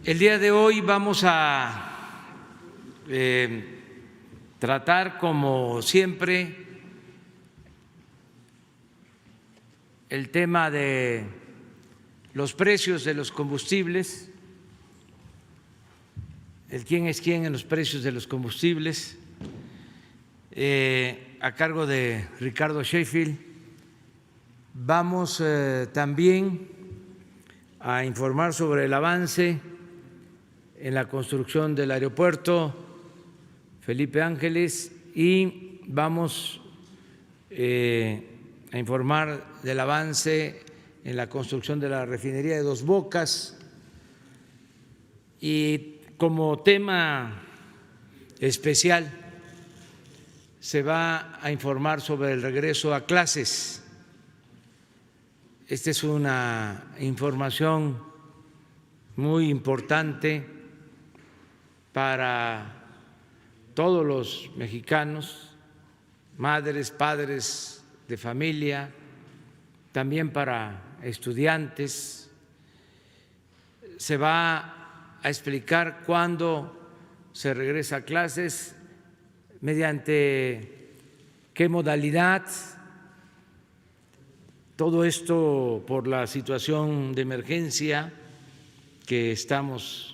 El día de hoy vamos a tratar, como siempre, el tema de los precios de los combustibles, el quién es quién en los precios de los combustibles, a cargo de Ricardo Sheffield. Vamos también a informar sobre el avance en la construcción del aeropuerto Felipe Ángeles y vamos a informar del avance en la construcción de la refinería de Dos Bocas. Y como tema especial se va a informar sobre el regreso a clases. Esta es una información muy importante para todos los mexicanos, madres, padres de familia, también para estudiantes. Se va a explicar cuándo se regresa a clases, mediante qué modalidad. Todo esto por la situación de emergencia que estamos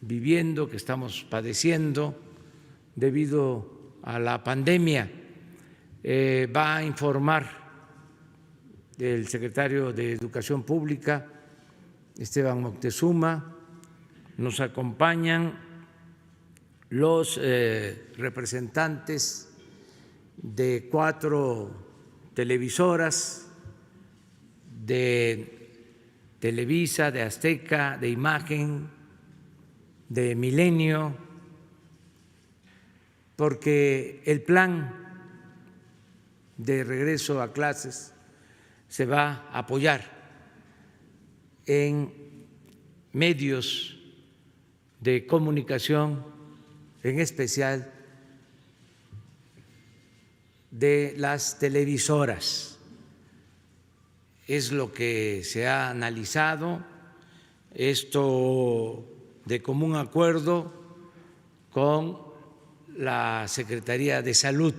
viviendo, que estamos padeciendo debido a la pandemia. Va a informar el secretario de Educación Pública, Esteban Moctezuma. Nos acompañan los representantes de 4 televisoras, de Televisa, de Azteca, de Imagen, de Milenio, porque el plan de regreso a clases se va a apoyar en medios de comunicación, en especial de las televisoras. Es lo que se ha analizado, esto de común acuerdo con la Secretaría de Salud,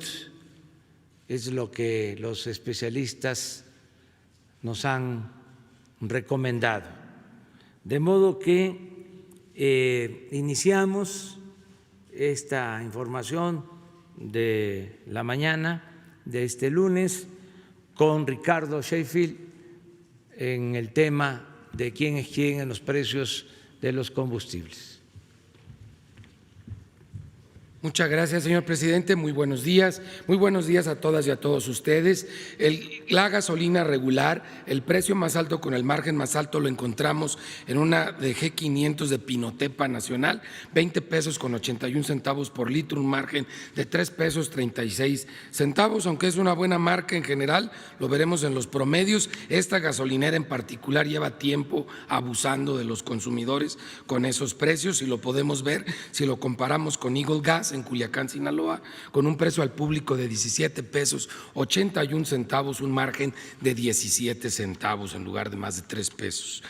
es lo que los especialistas nos han recomendado. De modo que iniciamos esta información de la mañana de este lunes con Ricardo Sheffield en el tema de quién es quién en los precios de los combustibles. Muchas gracias, señor presidente. Muy buenos días a todas y a todos ustedes. La gasolina regular, el precio más alto con el margen más alto lo encontramos en una de G500 de Pinotepa Nacional, 20 pesos con 81 centavos por litro, un margen de 3 pesos 36 centavos, aunque es una buena marca en general, lo veremos en los promedios. Esta gasolinera en particular lleva tiempo abusando de los consumidores con esos precios y lo podemos ver si lo comparamos con Eagle Gas en Culiacán, Sinaloa, con un precio al público de 17 pesos 81 centavos, un margen de 17 centavos en lugar de más de 3 pesos.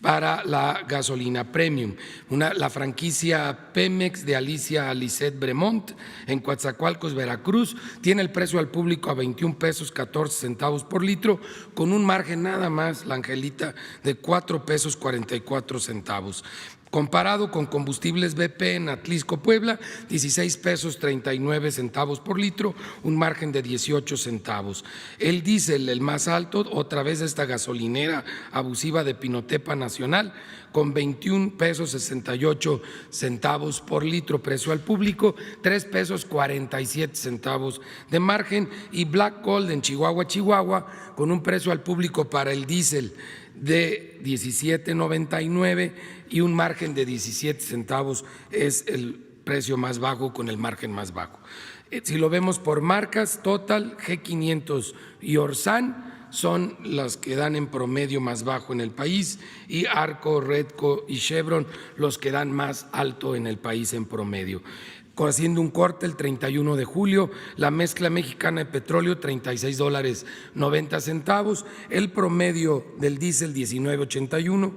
Para la gasolina premium, la franquicia Pemex de Alicia Lisset Bremont en Coatzacoalcos, Veracruz, tiene el precio al público a 21 pesos 14 centavos por litro, con un margen nada más, la Angelita, de 4 pesos 44 centavos. Comparado con combustibles BP en Atlisco, Puebla, 16 pesos 39 centavos por litro, un margen de 18 centavos. El diésel, el más alto, otra vez esta gasolinera abusiva de Pinotepa Nacional, con 21 pesos 68 centavos por litro, precio al público, 3 pesos 47 centavos de margen, y Black Gold en Chihuahua, Chihuahua, con un precio al público para el diésel de 17.99 y un margen de 17 centavos es el precio más bajo con el margen más bajo. Si lo vemos por marcas, Total, G500 y Orsan son las que dan en promedio más bajo en el país, y Arco, Redco y Chevron los que dan más alto en el país en promedio. haciendo un corte el 31 de julio, la mezcla mexicana de petróleo $36.90, el promedio del diésel 19.81,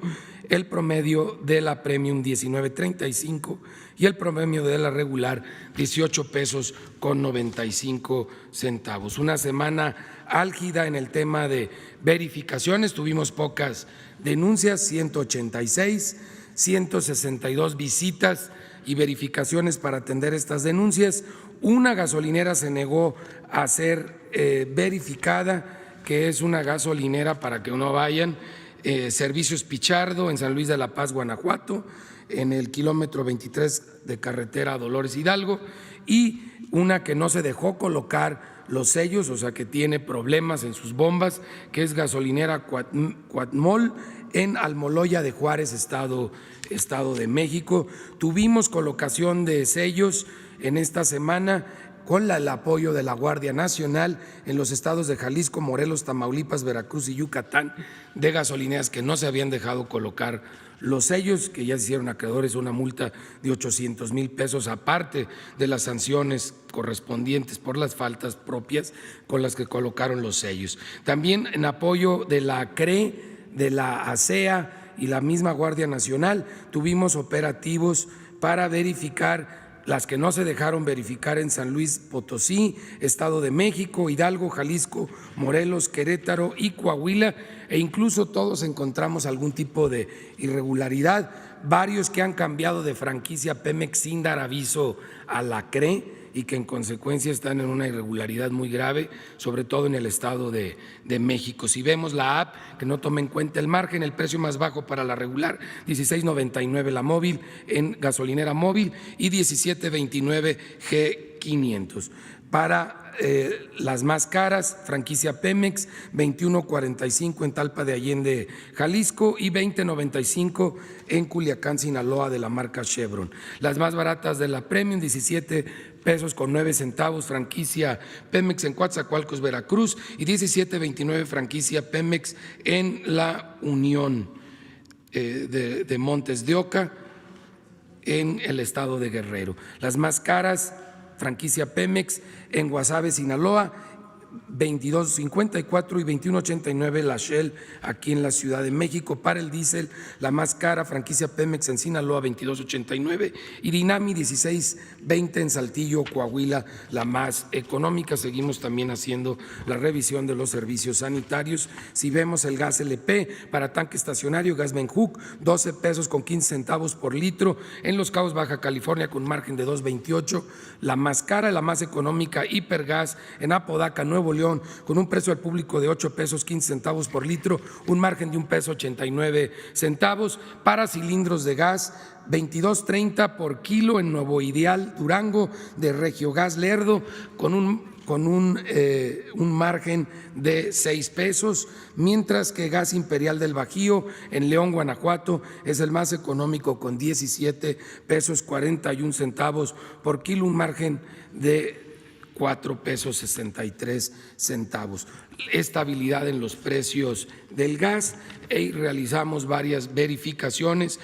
el promedio de la Premium 19.35 y el promedio de la regular 18 pesos con 95 centavos. Una semana álgida en el tema de verificaciones, tuvimos pocas denuncias, 186, 162 visitas y verificaciones para atender estas denuncias. Una gasolinera se negó a ser verificada, que es una gasolinera para que no vayan, Servicios Pichardo en San Luis de la Paz, Guanajuato, en el kilómetro 23 de carretera Dolores Hidalgo, y una que no se dejó colocar los sellos, o sea que tiene problemas en sus bombas, que es gasolinera Cuatmol en Almoloya de Juárez, Estado de México. Tuvimos colocación de sellos en esta semana con el apoyo de la Guardia Nacional en los estados de Jalisco, Morelos, Tamaulipas, Veracruz y Yucatán, de gasolineras que no se habían dejado colocar los sellos, que ya se hicieron acreedores a una multa de 800,000 pesos, aparte de las sanciones correspondientes por las faltas propias con las que colocaron los sellos. También en apoyo de la CRE, de la ASEA y la misma Guardia Nacional, tuvimos operativos para verificar las que no se dejaron verificar en San Luis Potosí, Estado de México, Hidalgo, Jalisco, Morelos, Querétaro y Coahuila, e incluso todos encontramos algún tipo de irregularidad, varios que han cambiado de franquicia Pemex sin dar aviso a la CRE y que en consecuencia están en una irregularidad muy grave, sobre todo en el Estado de México. Si vemos la app, que no toma en cuenta el margen, el precio más bajo para la regular, 16.99 la móvil en gasolinera móvil y 17.29 G500. Para las más caras, franquicia Pemex, 21.45 en Talpa de Allende, Jalisco, y 20.95 en Culiacán, Sinaloa, de la marca Chevron. Las más baratas de la Premium, 17 pesos con 9 centavos, franquicia Pemex en Coatzacoalcos, Veracruz, y 17.29 franquicia Pemex en la Unión de Montes de Oca, en el estado de Guerrero. Las más caras, franquicia Pemex en Guasave, Sinaloa, 22.54 y 21.89 la Shell aquí en la Ciudad de México. Para el diésel, la más cara, franquicia Pemex en Sinaloa, 22.89, y Dinami 16.20 en Saltillo, Coahuila, la más económica. Seguimos también haciendo la revisión de los servicios sanitarios. Si vemos el gas LP para tanque estacionario, gas Benjuc, 12 pesos con 15 centavos por litro en Los Cabos, Baja California, con margen de 2.28, la más cara, la más económica, Hipergas en Apodaca, Nuevo León, con un precio al público de 8 pesos 15 centavos por litro, un margen de 1 peso 89 centavos. Para cilindros de gas, 22.30 por kilo en Nuevo Ideal, Durango, de Regiogas Lerdo, con un margen de 6 pesos, mientras que Gas Imperial del Bajío en León, Guanajuato, es el más económico con 17 pesos 41 centavos por kilo, un margen de 4 pesos 63 centavos. Estabilidad en los precios del gas, y realizamos varias verificaciones,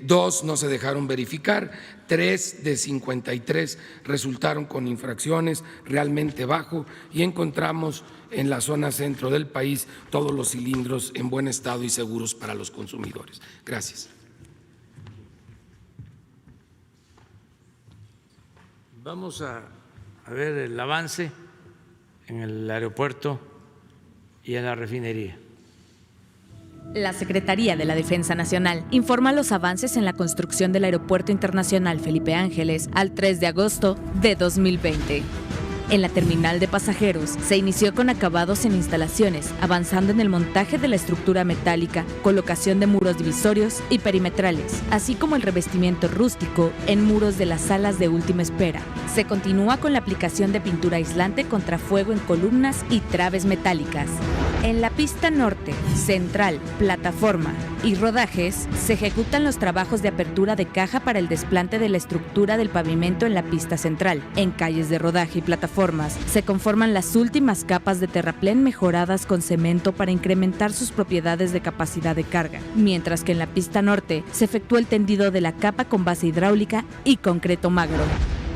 2 no se dejaron verificar, 3 de 53 resultaron con infracciones realmente bajo, y encontramos en la zona centro del país todos los cilindros en buen estado y seguros para los consumidores. Gracias. Vamos a ver el avance en el aeropuerto y en la refinería. La Secretaría de la Defensa Nacional informa los avances en la construcción del Aeropuerto Internacional Felipe Ángeles al 3 de agosto de 2020. En la terminal de pasajeros se inició con acabados en instalaciones, avanzando en el montaje de la estructura metálica, colocación de muros divisorios y perimetrales, así como el revestimiento rústico en muros de las salas de última espera. Se continúa con la aplicación de pintura aislante contra fuego en columnas y traves metálicas. En la pista norte, central, plataforma y rodajes, se ejecutan los trabajos de apertura de caja para el desplante de la estructura del pavimento en la pista central. En calles de rodaje y plataformas, se conforman las últimas capas de terraplén mejoradas con cemento para incrementar sus propiedades de capacidad de carga, mientras que en la pista norte se efectúa el tendido de la capa con base hidráulica y concreto magro.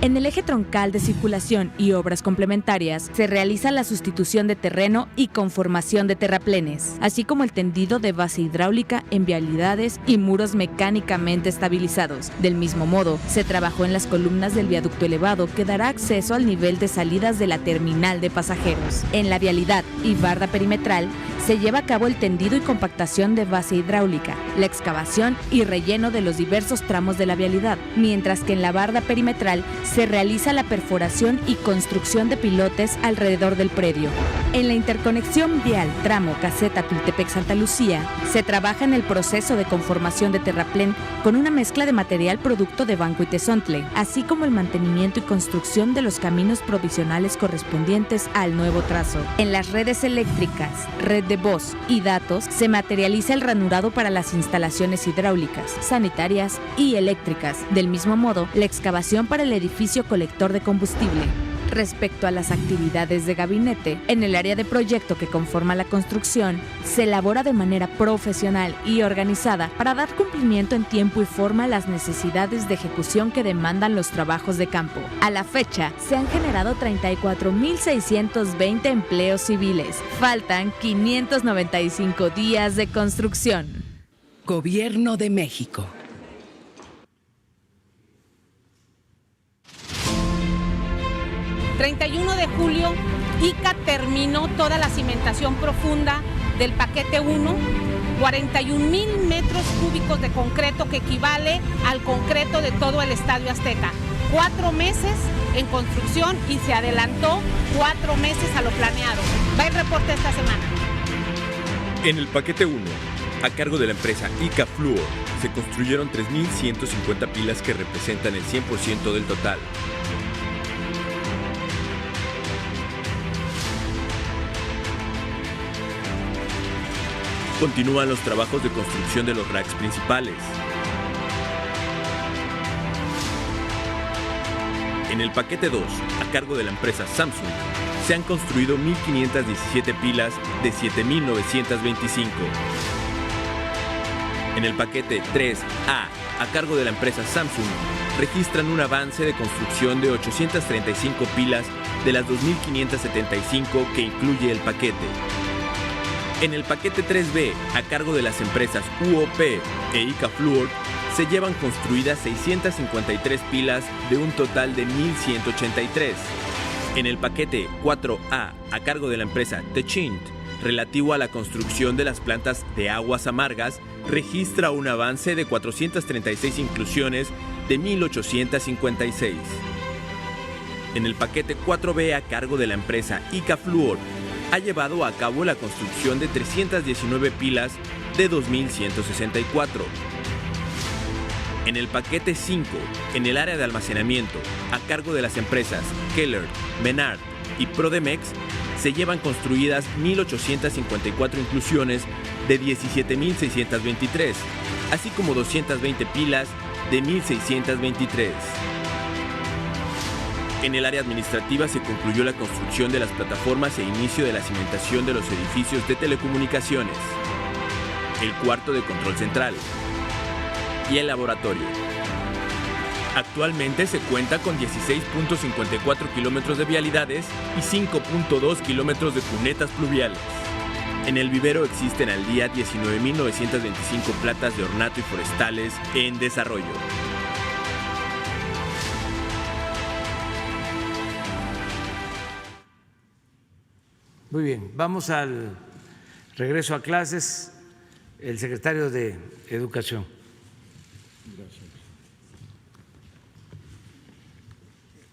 En el eje troncal de circulación y obras complementarias se realiza la sustitución de terreno y conformación de terraplenes, así como el tendido de base hidráulica en vialidades y muros mecánicamente estabilizados. Del mismo modo, se trabajó en las columnas del viaducto elevado que dará acceso al nivel de salidas de la terminal de pasajeros. En la vialidad y barda perimetral se lleva a cabo el tendido y compactación de base hidráulica, la excavación y relleno de los diversos tramos de la vialidad, mientras que en la barda perimetral se realiza la perforación y construcción de pilotes alrededor del predio. En la interconexión vial tramo Caseta Tultepec-Santa Lucía, se trabaja en el proceso de conformación de terraplén con una mezcla de material producto de Banco y Tezontle, así como el mantenimiento y construcción de los caminos provisionales correspondientes al nuevo trazo. En las redes eléctricas, red de voz y datos, se materializa el ranurado para las instalaciones hidráulicas, sanitarias y eléctricas. Del mismo modo, la excavación para el edificio colector de combustible. Respecto a las actividades de gabinete, en el área de proyecto que conforma la construcción, se elabora de manera profesional y organizada para dar cumplimiento en tiempo y forma a las necesidades de ejecución que demandan los trabajos de campo. A la fecha, se han generado 34.620 empleos civiles. Faltan 595 días de construcción. Gobierno de México. El 31 de julio, ICA terminó toda la cimentación profunda del paquete 1, 41,000 metros cúbicos de concreto que equivale al concreto de todo el Estadio Azteca. 4 meses en construcción y se adelantó 4 meses a lo planeado. Va el reporte esta semana. En el paquete 1, a cargo de la empresa ICA Fluor, se construyeron 3.150 pilas que representan el 100% del total. Continúan los trabajos de construcción de los racks principales. En el paquete 2, a cargo de la empresa Samsung, se han construido 1.517 pilas de 7.925. En el paquete 3A, a cargo de la empresa Samsung, registran un avance de construcción de 835 pilas de las 2.575 que incluye el paquete. En el paquete 3B, a cargo de las empresas UOP e ICA Fluor, se llevan construidas 653 pilas de un total de 1.183. En el paquete 4A, a cargo de la empresa Techint, relativo a la construcción de las plantas de aguas amargas, registra un avance de 436 inclusiones de 1.856. En el paquete 4B, a cargo de la empresa ICA Fluor, ha llevado a cabo la construcción de 319 pilas de 2.164. En el paquete 5, en el área de almacenamiento, a cargo de las empresas Keller, Menard y Prodemex, se llevan construidas 1.854 inclusiones de 17.623, así como 220 pilas de 1.623. En el área administrativa se concluyó la construcción de las plataformas e inicio de la cimentación de los edificios de telecomunicaciones, el cuarto de control central y el laboratorio. Actualmente se cuenta con 16.54 kilómetros de vialidades y 5.2 kilómetros de cunetas pluviales. En el vivero existen al día 19.925 plantas de ornato y forestales en desarrollo. Muy bien, vamos al regreso a clases. El secretario de Educación. Gracias.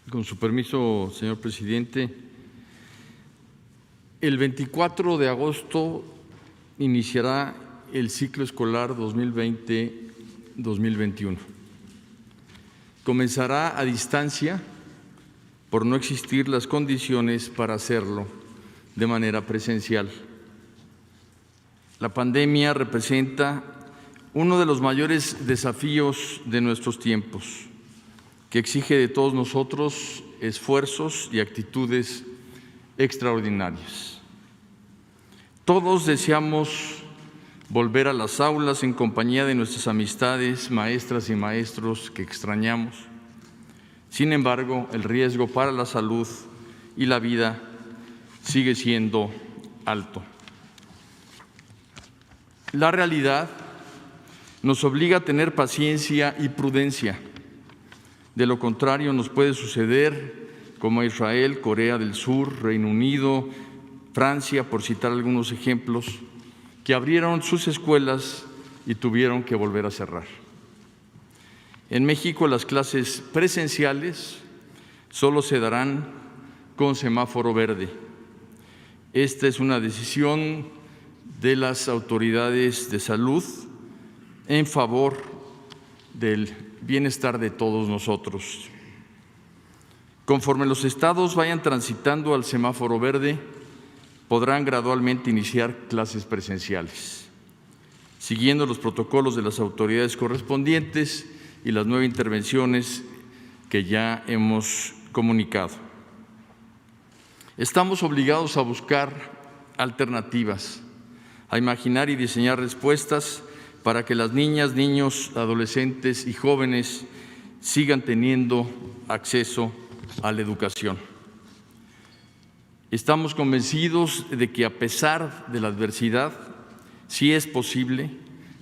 Con su permiso, señor presidente, el 24 de agosto iniciará el ciclo escolar 2020-2021. Comenzará a distancia por no existir las condiciones para hacerlo de manera presencial. La pandemia representa uno de los mayores desafíos de nuestros tiempos, que exige de todos nosotros esfuerzos y actitudes extraordinarias. Todos deseamos volver a las aulas en compañía de nuestras amistades, maestras y maestros que extrañamos. Sin embargo, el riesgo para la salud y la vida sigue siendo alto. La realidad nos obliga a tener paciencia y prudencia. De lo contrario, nos puede suceder como a Israel, Corea del Sur, Reino Unido, Francia, por citar algunos ejemplos, que abrieron sus escuelas y tuvieron que volver a cerrar. En México, las clases presenciales solo se darán con semáforo verde. Esta es una decisión de las autoridades de salud en favor del bienestar de todos nosotros. Conforme los estados vayan transitando al semáforo verde, podrán gradualmente iniciar clases presenciales, siguiendo los protocolos de las autoridades correspondientes y las 9 intervenciones que ya hemos comunicado. Estamos obligados a buscar alternativas, a imaginar y diseñar respuestas para que las niñas, niños, adolescentes y jóvenes sigan teniendo acceso a la educación. Estamos convencidos de que a pesar de la adversidad, sí es posible,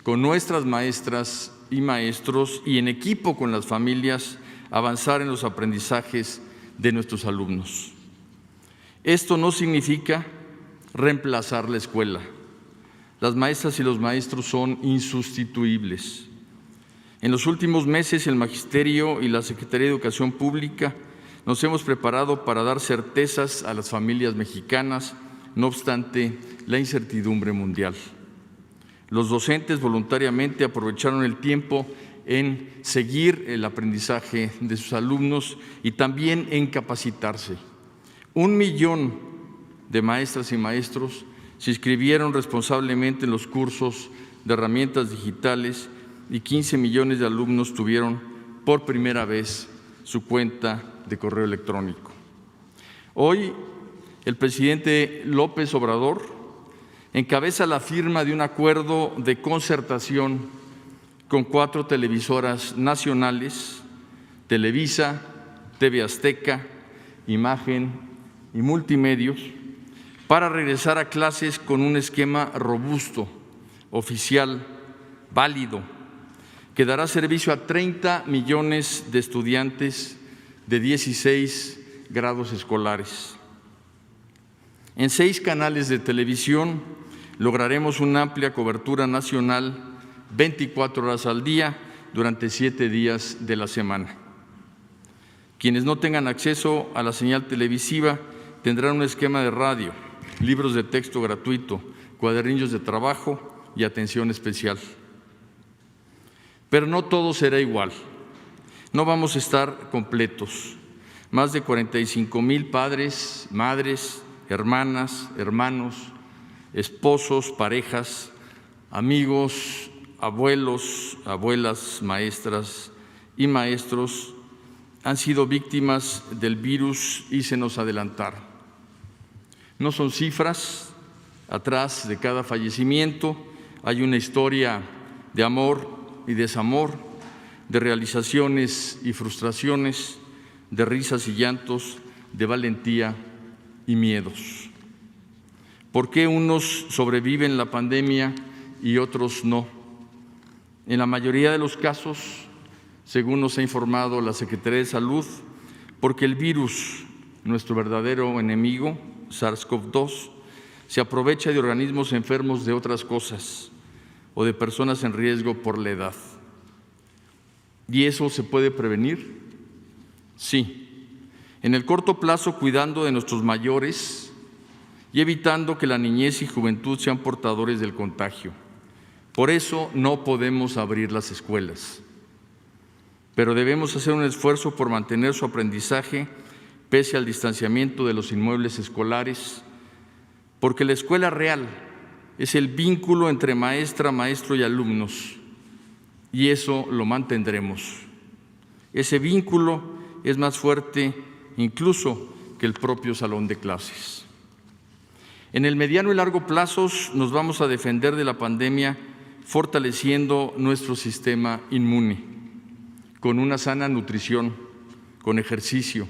con nuestras maestras y maestros y en equipo con las familias, avanzar en los aprendizajes de nuestros alumnos. Esto no significa reemplazar la escuela. Las maestras y los maestros son insustituibles. En los últimos meses, el Magisterio y la Secretaría de Educación Pública nos hemos preparado para dar certezas a las familias mexicanas, no obstante la incertidumbre mundial. Los docentes voluntariamente aprovecharon el tiempo en seguir el aprendizaje de sus alumnos y también en capacitarse. 1 millón de maestras y maestros se inscribieron responsablemente en los cursos de herramientas digitales y 15 millones de alumnos tuvieron por primera vez su cuenta de correo electrónico. Hoy, el presidente López Obrador encabeza la firma de un acuerdo de concertación con 4 televisoras nacionales, Televisa, TV Azteca, Imagen y Multimedios, para regresar a clases con un esquema robusto, oficial, válido, que dará servicio a 30 millones de estudiantes de 16 grados escolares. En 6 canales de televisión lograremos una amplia cobertura nacional 24 horas al día durante 7 días de la semana. Quienes no tengan acceso a la señal televisiva tendrán un esquema de radio, libros de texto gratuito, cuadernillos de trabajo y atención especial. Pero no todo será igual. No vamos a estar completos. Más de 45,000 padres, madres, hermanas, hermanos, esposos, parejas, amigos, abuelos, abuelas, maestras y maestros han sido víctimas del virus y se nos adelantaron. No son cifras, atrás de cada fallecimiento hay una historia de amor y desamor, de realizaciones y frustraciones, de risas y llantos, de valentía y miedos. ¿Por qué unos sobreviven la pandemia y otros no? En la mayoría de los casos, según nos ha informado la Secretaría de Salud, porque el virus, nuestro verdadero enemigo, SARS-CoV-2, se aprovecha de organismos enfermos de otras cosas o de personas en riesgo por la edad. ¿Y eso se puede prevenir? Sí. En el corto plazo, cuidando de nuestros mayores y evitando que la niñez y juventud sean portadores del contagio. Por eso no podemos abrir las escuelas. Pero debemos hacer un esfuerzo por mantener su aprendizaje pese al distanciamiento de los inmuebles escolares, porque la escuela real es el vínculo entre maestra, maestro y alumnos, y eso lo mantendremos. Ese vínculo es más fuerte incluso que el propio salón de clases. En el mediano y largo plazos nos vamos a defender de la pandemia fortaleciendo nuestro sistema inmune, con una sana nutrición, con ejercicio,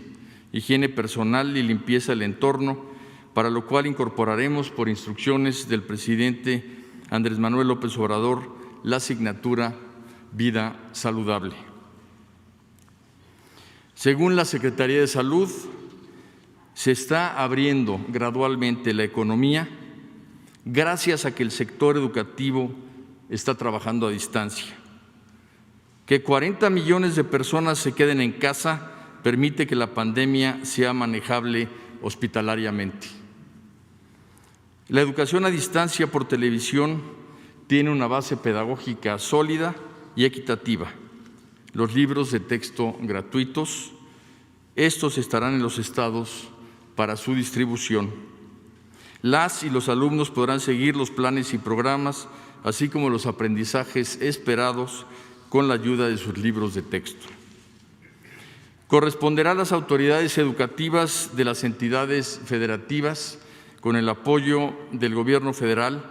higiene personal y limpieza del entorno, para lo cual incorporaremos por instrucciones del presidente Andrés Manuel López Obrador la asignatura Vida Saludable. Según la Secretaría de Salud, se está abriendo gradualmente la economía gracias a que el sector educativo está trabajando a distancia. Que 40 millones de personas se queden en casa permite que la pandemia sea manejable hospitalariamente. La educación a distancia por televisión tiene una base pedagógica sólida y equitativa. Los libros de texto gratuitos, estos estarán en los estados para su distribución. Las y los alumnos podrán seguir los planes y programas, así como los aprendizajes esperados con la ayuda de sus libros de texto. Corresponderá a las autoridades educativas de las entidades federativas, con el apoyo del Gobierno federal,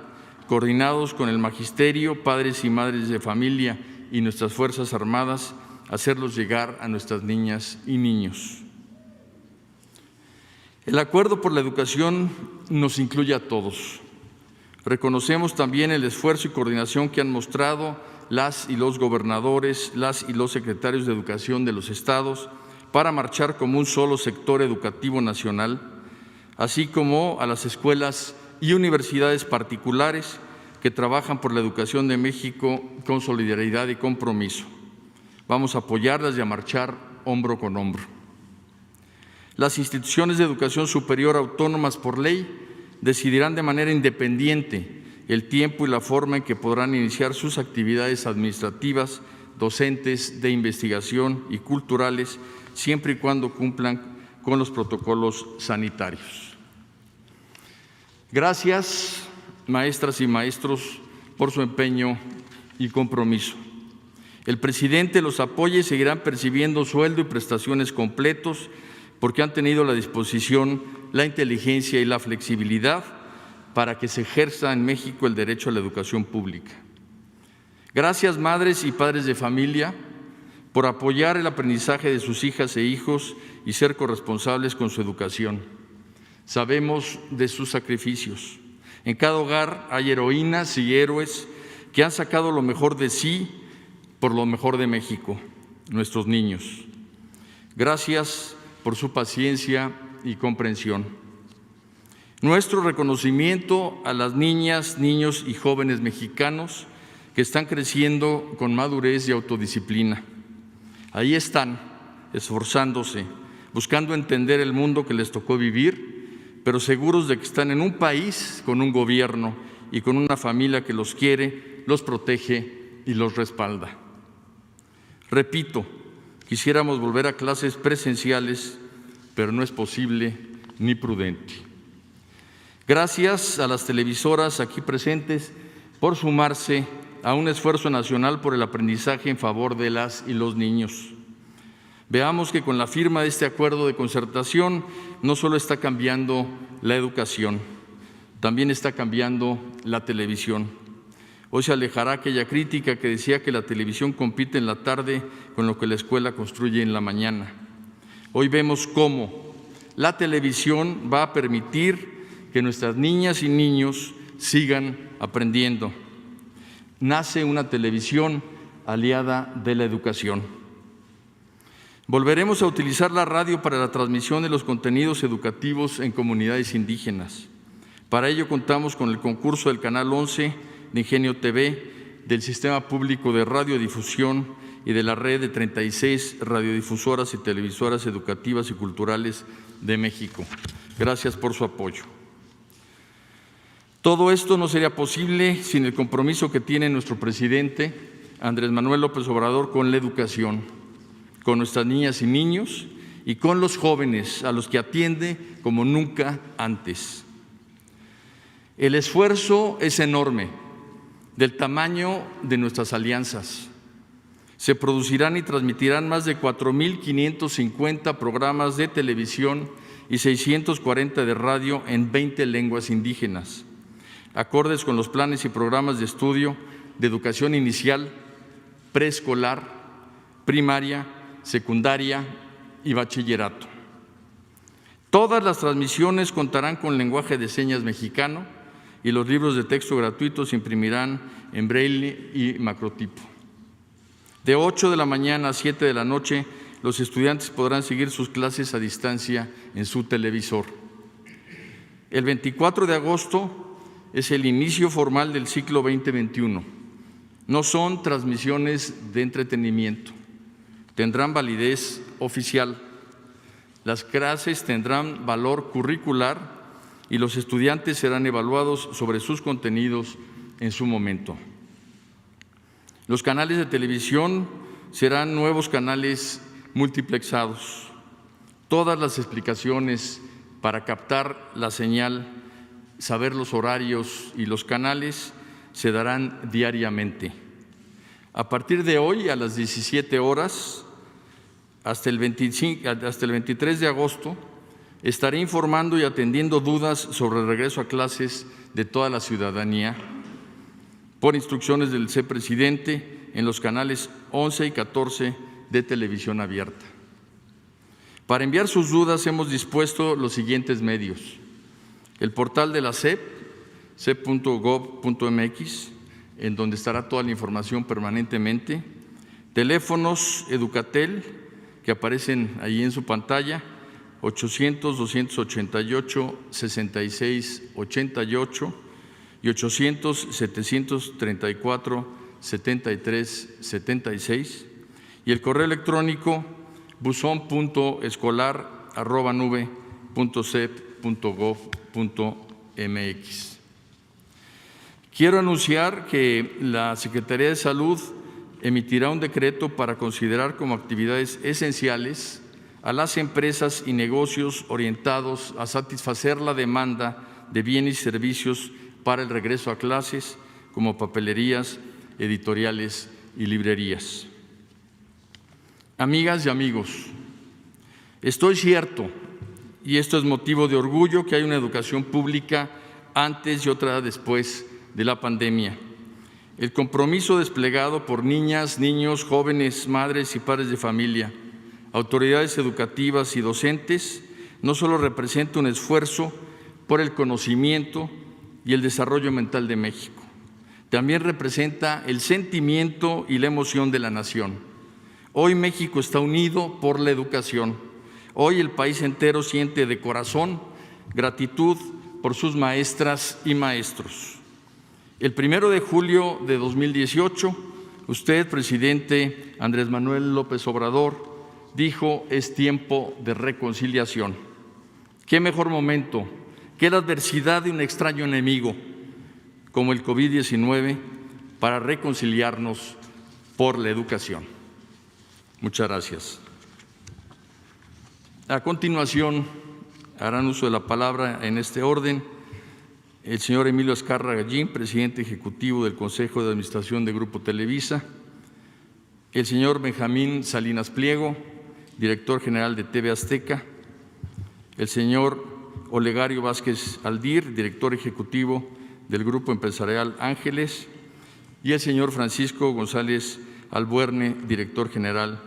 coordinados con el magisterio, padres y madres de familia y nuestras Fuerzas Armadas, hacerlos llegar a nuestras niñas y niños. El acuerdo por la educación nos incluye a todos. Reconocemos también el esfuerzo y coordinación que han mostrado las y los gobernadores, las y los secretarios de Educación de los estados para marchar como un solo sector educativo nacional, así como a las escuelas y universidades particulares que trabajan por la educación de México con solidaridad y compromiso. Vamos a apoyarlas y a marchar hombro con hombro. Las instituciones de educación superior autónomas por ley decidirán de manera independiente el tiempo y la forma en que podrán iniciar sus actividades administrativas, docentes, de investigación y culturales, siempre y cuando cumplan con los protocolos sanitarios. Gracias, maestras y maestros, por su empeño y compromiso. El presidente los apoya y seguirán percibiendo sueldo y prestaciones completos porque han tenido la disposición, la inteligencia y la flexibilidad para que se ejerza en México el derecho a la educación pública. Gracias, madres y padres de familia, por apoyar el aprendizaje de sus hijas e hijos y ser corresponsables con su educación. Sabemos de sus sacrificios. En cada hogar hay heroínas y héroes que han sacado lo mejor de sí por lo mejor de México, nuestros niños. Gracias por su paciencia y comprensión. Nuestro reconocimiento a las niñas, niños y jóvenes mexicanos que están creciendo con madurez y autodisciplina. Ahí están, esforzándose, buscando entender el mundo que les tocó vivir, pero seguros de que están en un país con un gobierno y con una familia que los quiere, los protege y los respalda. Repito, quisiéramos volver a clases presenciales, pero no es posible ni prudente. Gracias a las televisoras aquí presentes por sumarse a un esfuerzo nacional por el aprendizaje en favor de las y los niños. Veamos que con la firma de este acuerdo de concertación no solo está cambiando la educación, también está cambiando la televisión. Hoy se alejará aquella crítica que decía que la televisión compite en la tarde con lo que la escuela construye en la mañana. Hoy vemos cómo la televisión va a permitir que nuestras niñas y niños sigan aprendiendo. Nace una televisión aliada de la educación. Volveremos a utilizar la radio para la transmisión de los contenidos educativos en comunidades indígenas. Para ello contamos con el concurso del Canal 11 de Ingenio TV, del Sistema Público de Radiodifusión y de la red de 36 radiodifusoras y televisoras educativas y culturales de México. Gracias por su apoyo. Todo esto no sería posible sin el compromiso que tiene nuestro presidente Andrés Manuel López Obrador con la educación, con nuestras niñas y niños y con los jóvenes a los que atiende como nunca antes. El esfuerzo es enorme, del tamaño de nuestras alianzas. Se producirán y transmitirán más de 4.550 programas de televisión y 640 de radio en 20 lenguas indígenas, acordes con los planes y programas de estudio de educación inicial, preescolar, primaria, secundaria y bachillerato. Todas las transmisiones contarán con lenguaje de señas mexicano y los libros de texto gratuitos se imprimirán en braille y macrotipo. De 8 de la mañana a 7 de la noche, los estudiantes podrán seguir sus clases a distancia en su televisor. El 24 de agosto es el inicio formal del ciclo 2021. No son transmisiones de entretenimiento, tendrán validez oficial. Las clases tendrán valor curricular y los estudiantes serán evaluados sobre sus contenidos en su momento. Los canales de televisión serán nuevos canales multiplexados. Todas las explicaciones para captar la señal, saber los horarios y los canales se darán diariamente. A partir de hoy, a las 17 horas, hasta el 23 de agosto, estaré informando y atendiendo dudas sobre el regreso a clases de toda la ciudadanía por instrucciones del presidente en los canales 11 y 14 de televisión abierta. Para enviar sus dudas hemos dispuesto los siguientes medios: el portal de la SEP, cep.gov.mx, en donde estará toda la información permanentemente, teléfonos Educatel, que aparecen ahí en su pantalla, 800-288-6688 y 800-734-7376, y el correo electrónico buzon.escolar@nube.cep.gov.mx. Quiero anunciar que la Secretaría de Salud emitirá un decreto para considerar como actividades esenciales a las empresas y negocios orientados a satisfacer la demanda de bienes y servicios para el regreso a clases, como papelerías, editoriales y librerías. Amigas y amigos, estoy cierto, y esto es motivo de orgullo, que hay una educación pública antes y otra después de la pandemia. El compromiso desplegado por niñas, niños, jóvenes, madres y padres de familia, autoridades educativas y docentes, no solo representa un esfuerzo por el conocimiento y el desarrollo mental de México, también representa el sentimiento y la emoción de la nación. Hoy México está unido por la educación. Hoy el país entero siente de corazón gratitud por sus maestras y maestros. El 1 de julio de 2018, usted, presidente Andrés Manuel López Obrador, dijo: es tiempo de reconciliación. ¿Qué mejor momento que la adversidad de un extraño enemigo como el COVID-19 para reconciliarnos por la educación? Muchas gracias. A continuación, harán uso de la palabra en este orden el señor Emilio Azcárraga Gallín, presidente ejecutivo del Consejo de Administración de Grupo Televisa, el señor Benjamín Salinas Pliego, director general de TV Azteca, el señor Olegario Vázquez Aldir, director ejecutivo del Grupo Empresarial Ángeles, y el señor Francisco González Albuerne, director general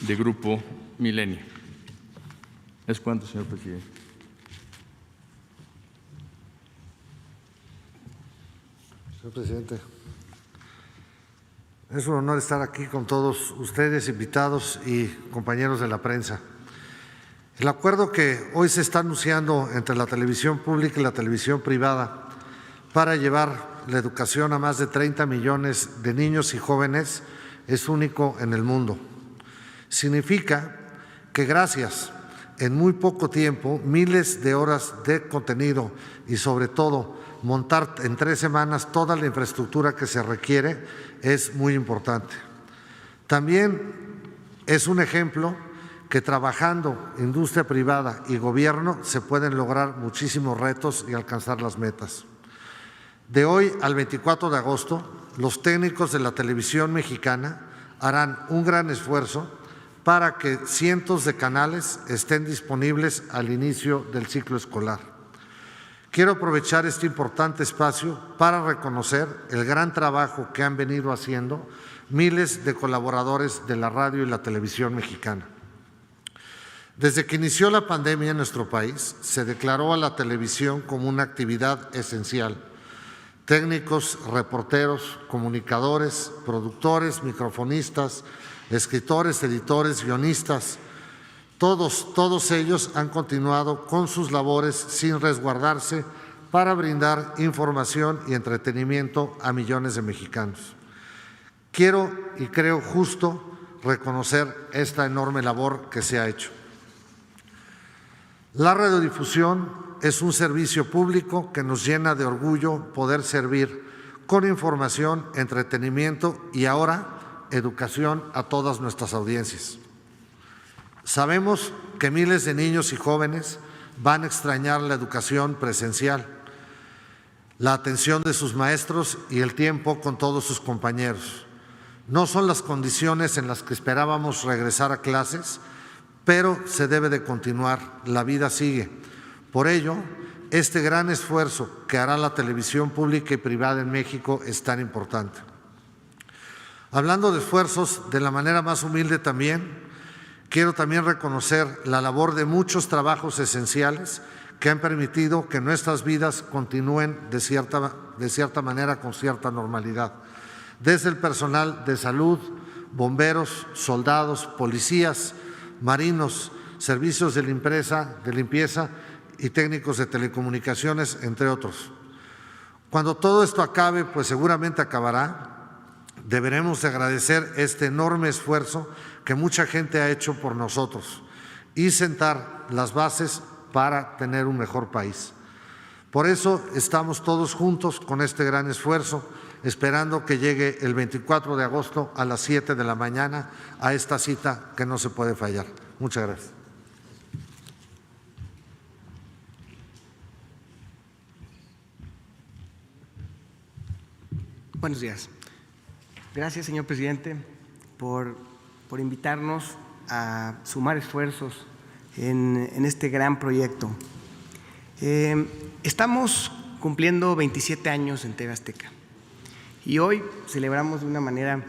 de Grupo Milenio. ¿Es cuánto, señor presidente? Señor presidente, es un honor estar aquí con todos ustedes, invitados y compañeros de la prensa. El acuerdo que hoy se está anunciando entre la televisión pública y la televisión privada para llevar la educación a más de 30 millones de niños y jóvenes es único en el mundo. Significa que gracias en muy poco tiempo, miles de horas de contenido y sobre todo montar en 3 semanas toda la infraestructura que se requiere es muy importante. También es un ejemplo que trabajando industria privada y gobierno se pueden lograr muchísimos retos y alcanzar las metas. De hoy al 24 de agosto, los técnicos de la televisión mexicana harán un gran esfuerzo para que cientos de canales estén disponibles al inicio del ciclo escolar. Quiero aprovechar este importante espacio para reconocer el gran trabajo que han venido haciendo miles de colaboradores de la radio y la televisión mexicana. Desde que inició la pandemia en nuestro país, se declaró a la televisión como una actividad esencial. Técnicos, reporteros, comunicadores, productores, microfonistas, escritores, editores, guionistas, todos ellos han continuado con sus labores sin resguardarse para brindar información y entretenimiento a millones de mexicanos. Quiero y creo justo reconocer esta enorme labor que se ha hecho. La radiodifusión es un servicio público que nos llena de orgullo poder servir con información, entretenimiento y ahora educación a todas nuestras audiencias. Sabemos que miles de niños y jóvenes van a extrañar la educación presencial, la atención de sus maestros y el tiempo con todos sus compañeros. No son las condiciones en las que esperábamos regresar a clases, pero se debe de continuar, la vida sigue. Por ello, este gran esfuerzo que hará la televisión pública y privada en México es tan importante. Hablando de esfuerzos, de la manera más humilde también, quiero también reconocer la labor de muchos trabajos esenciales que han permitido que nuestras vidas continúen de cierta manera con cierta normalidad. Desde el personal de salud, bomberos, soldados, policías, marinos, servicios de limpieza y técnicos de telecomunicaciones, entre otros. Cuando todo esto acabe, pues seguramente acabará, deberemos de agradecer este enorme esfuerzo que mucha gente ha hecho por nosotros y sentar las bases para tener un mejor país. Por eso estamos todos juntos con este gran esfuerzo, esperando que llegue el 24 de agosto a las 7 de la mañana a esta cita que no se puede fallar. Muchas gracias. Buenos días. Gracias, señor presidente, por invitarnos a sumar esfuerzos en este gran proyecto. Estamos cumpliendo 27 años en TV Azteca y hoy celebramos de una manera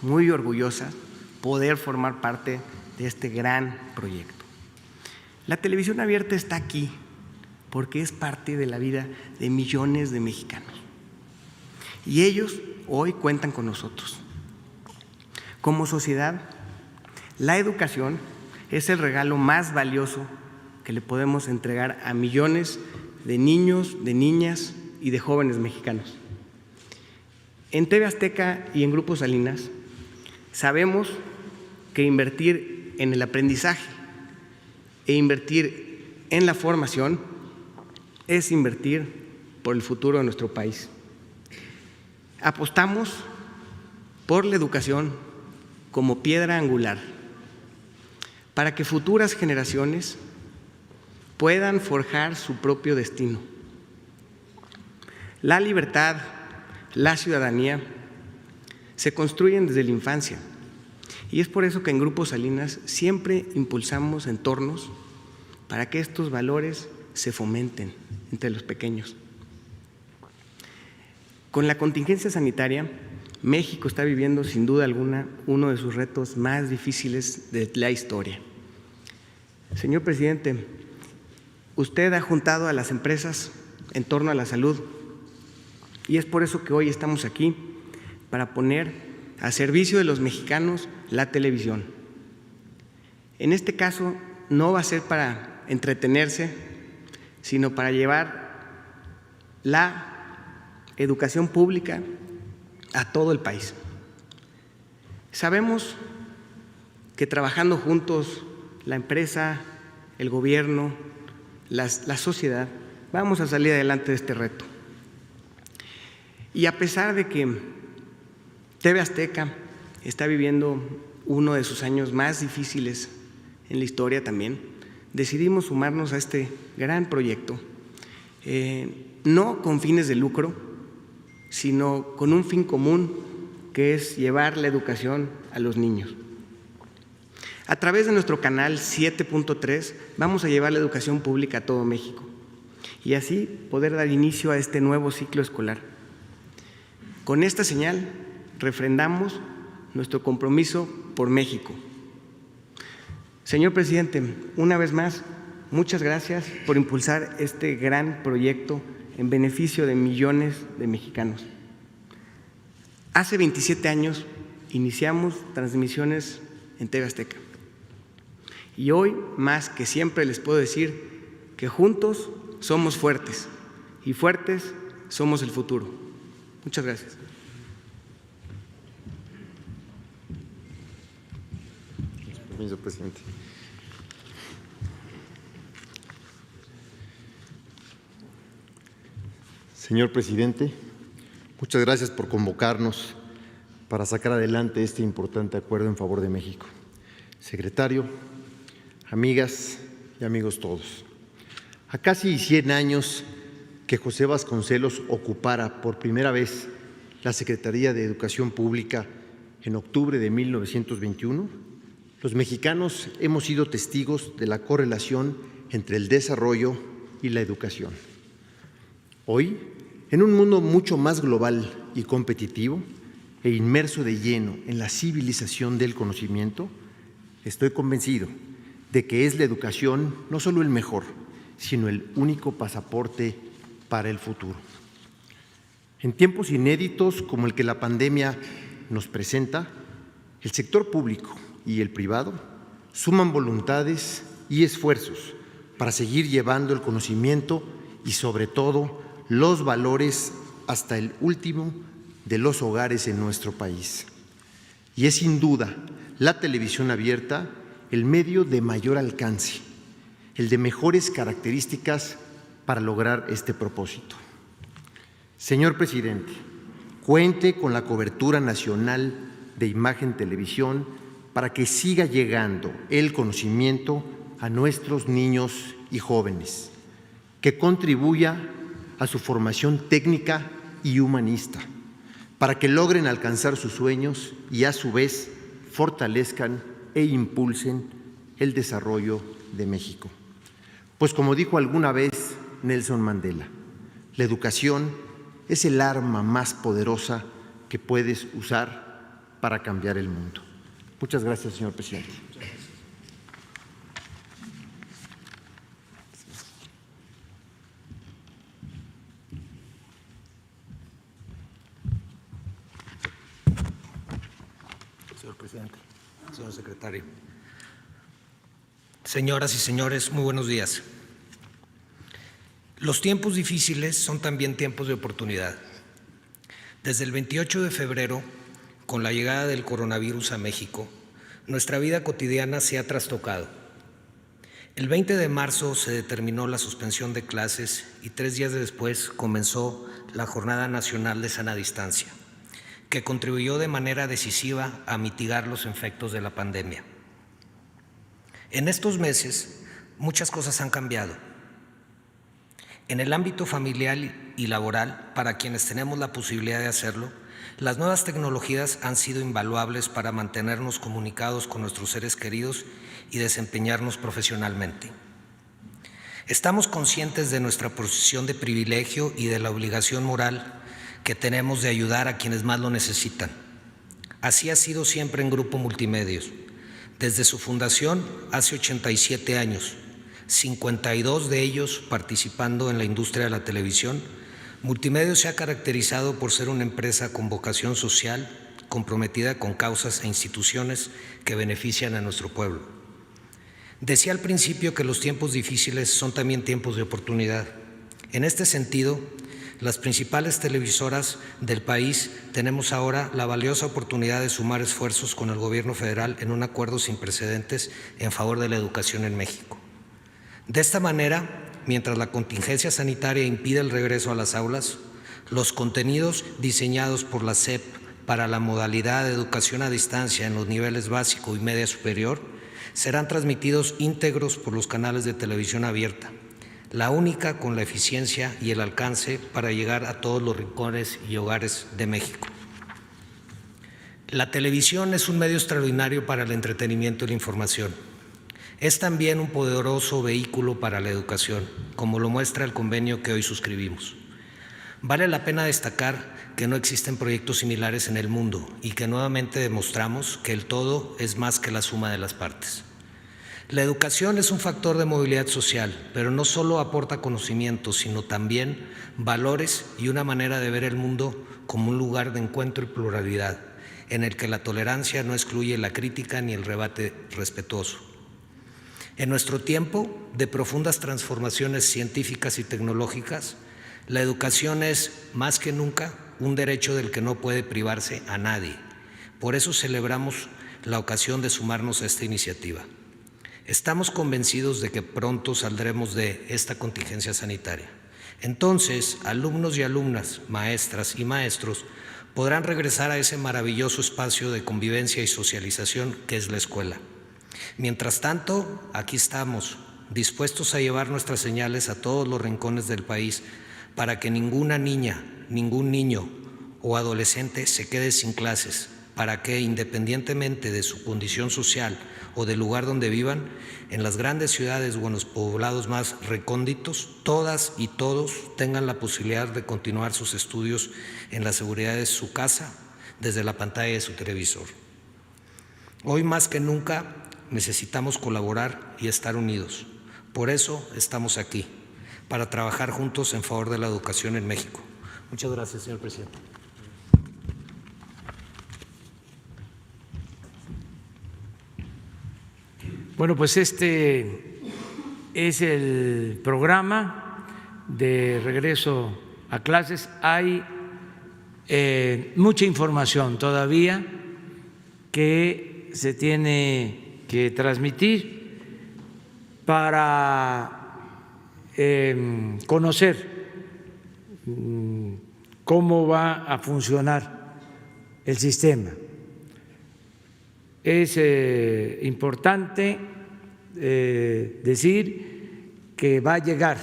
muy orgullosa poder formar parte de este gran proyecto. La televisión abierta está aquí porque es parte de la vida de millones de mexicanos y ellos hoy cuentan con nosotros. Como sociedad, la educación es el regalo más valioso que le podemos entregar a millones de niños, de niñas y de jóvenes mexicanos. En TV Azteca y en Grupo Salinas sabemos que invertir en el aprendizaje e invertir en la formación es invertir por el futuro de nuestro país. Apostamos por la educación como piedra angular para que futuras generaciones puedan forjar su propio destino. La libertad, la ciudadanía se construyen desde la infancia y es por eso que en Grupo Salinas siempre impulsamos entornos para que estos valores se fomenten entre los pequeños. Con la contingencia sanitaria, México está viviendo sin duda alguna uno de sus retos más difíciles de la historia. Señor presidente, usted ha juntado a las empresas en torno a la salud y es por eso que hoy estamos aquí para poner a servicio de los mexicanos la televisión. En este caso no va a ser para entretenerse, sino para llevar la educación pública a todo el país. Sabemos que trabajando juntos, la empresa, el gobierno, la sociedad, vamos a salir adelante de este reto. Y a pesar de que TV Azteca está viviendo uno de sus años más difíciles en la historia también, decidimos sumarnos a este gran proyecto, no con fines de lucro, sino con un fin común, que es llevar la educación a los niños. A través de nuestro canal 7.3 vamos a llevar la educación pública a todo México y así poder dar inicio a este nuevo ciclo escolar. Con esta señal refrendamos nuestro compromiso por México. Señor presidente, una vez más, muchas gracias por impulsar este gran proyecto en beneficio de millones de mexicanos. Hace 27 años iniciamos transmisiones en TV Azteca. Y hoy, más que siempre, les puedo decir que juntos somos fuertes y fuertes somos el futuro. Muchas gracias. Permiso, presidente. Señor presidente, muchas gracias por convocarnos para sacar adelante este importante acuerdo en favor de México. Secretario, amigas y amigos todos, a casi 100 años que José Vasconcelos ocupara por primera vez la Secretaría de Educación Pública en octubre de 1921, los mexicanos hemos sido testigos de la correlación entre el desarrollo y la educación. Hoy, en un mundo mucho más global y competitivo e inmerso de lleno en la civilización del conocimiento, estoy convencido de que es la educación no solo el mejor, sino el único pasaporte para el futuro. En tiempos inéditos como el que la pandemia nos presenta, el sector público y el privado suman voluntades y esfuerzos para seguir llevando el conocimiento y, sobre todo, los valores hasta el último de los hogares en nuestro país. Y es sin duda la televisión abierta el medio de mayor alcance, el de mejores características para lograr este propósito. Señor presidente, cuente con la cobertura nacional de Imagen Televisión para que siga llegando el conocimiento a nuestros niños y jóvenes, que contribuya a su formación técnica y humanista, para que logren alcanzar sus sueños y a su vez fortalezcan e impulsen el desarrollo de México. Pues como dijo alguna vez Nelson Mandela, la educación es el arma más poderosa que puedes usar para cambiar el mundo. Muchas gracias, señor presidente. Señor presidente, señor secretario. Señoras y señores, muy buenos días. Los tiempos difíciles son también tiempos de oportunidad. Desde el 28 de febrero, con la llegada del coronavirus a México, nuestra vida cotidiana se ha trastocado. El 20 de marzo se determinó la suspensión de clases y 3 días después comenzó la Jornada Nacional de Sana Distancia, que contribuyó de manera decisiva a mitigar los efectos de la pandemia. En estos meses, muchas cosas han cambiado. En el ámbito familiar y laboral, para quienes tenemos la posibilidad de hacerlo, las nuevas tecnologías han sido invaluables para mantenernos comunicados con nuestros seres queridos y desempeñarnos profesionalmente. Estamos conscientes de nuestra posición de privilegio y de la obligación moral que tenemos de ayudar a quienes más lo necesitan. Así ha sido siempre en Grupo Multimedios. Desde su fundación hace 87 años, 52 de ellos participando en la industria de la televisión, Multimedios se ha caracterizado por ser una empresa con vocación social, comprometida con causas e instituciones que benefician a nuestro pueblo. Decía al principio que los tiempos difíciles son también tiempos de oportunidad. En este sentido, las principales televisoras del país tenemos ahora la valiosa oportunidad de sumar esfuerzos con el gobierno federal en un acuerdo sin precedentes en favor de la educación en México. De esta manera, mientras la contingencia sanitaria impide el regreso a las aulas, los contenidos diseñados por la SEP para la modalidad de educación a distancia en los niveles básico y media superior serán transmitidos íntegros por los canales de televisión abierta, la única con la eficiencia y el alcance para llegar a todos los rincones y hogares de México. La televisión es un medio extraordinario para el entretenimiento y la información. Es también un poderoso vehículo para la educación, como lo muestra el convenio que hoy suscribimos. Vale la pena destacar que no existen proyectos similares en el mundo y que nuevamente demostramos que el todo es más que la suma de las partes. La educación es un factor de movilidad social, pero no solo aporta conocimientos, sino también valores y una manera de ver el mundo como un lugar de encuentro y pluralidad, en el que la tolerancia no excluye la crítica ni el rebate respetuoso. En nuestro tiempo de profundas transformaciones científicas y tecnológicas, la educación es, más que nunca, un derecho del que no puede privarse a nadie. Por eso celebramos la ocasión de sumarnos a esta iniciativa. Estamos convencidos de que pronto saldremos de esta contingencia sanitaria. Entonces, alumnos y alumnas, maestras y maestros podrán regresar a ese maravilloso espacio de convivencia y socialización que es la escuela. Mientras tanto, aquí estamos, dispuestos a llevar nuestras señales a todos los rincones del país para que ninguna niña, ningún niño o adolescente se quede sin clases, para que, independientemente de su condición social o del lugar donde vivan, en las grandes ciudades o en los poblados más recónditos, todas y todos tengan la posibilidad de continuar sus estudios en la seguridad de su casa, desde la pantalla de su televisor. Hoy más que nunca necesitamos colaborar y estar unidos. Por eso estamos aquí, para trabajar juntos en favor de la educación en México. Muchas gracias, señor presidente. Bueno, pues este es el programa de regreso a clases. Hay mucha información todavía que se tiene que transmitir para conocer cómo va a funcionar el sistema. Es importante decir que va a llegar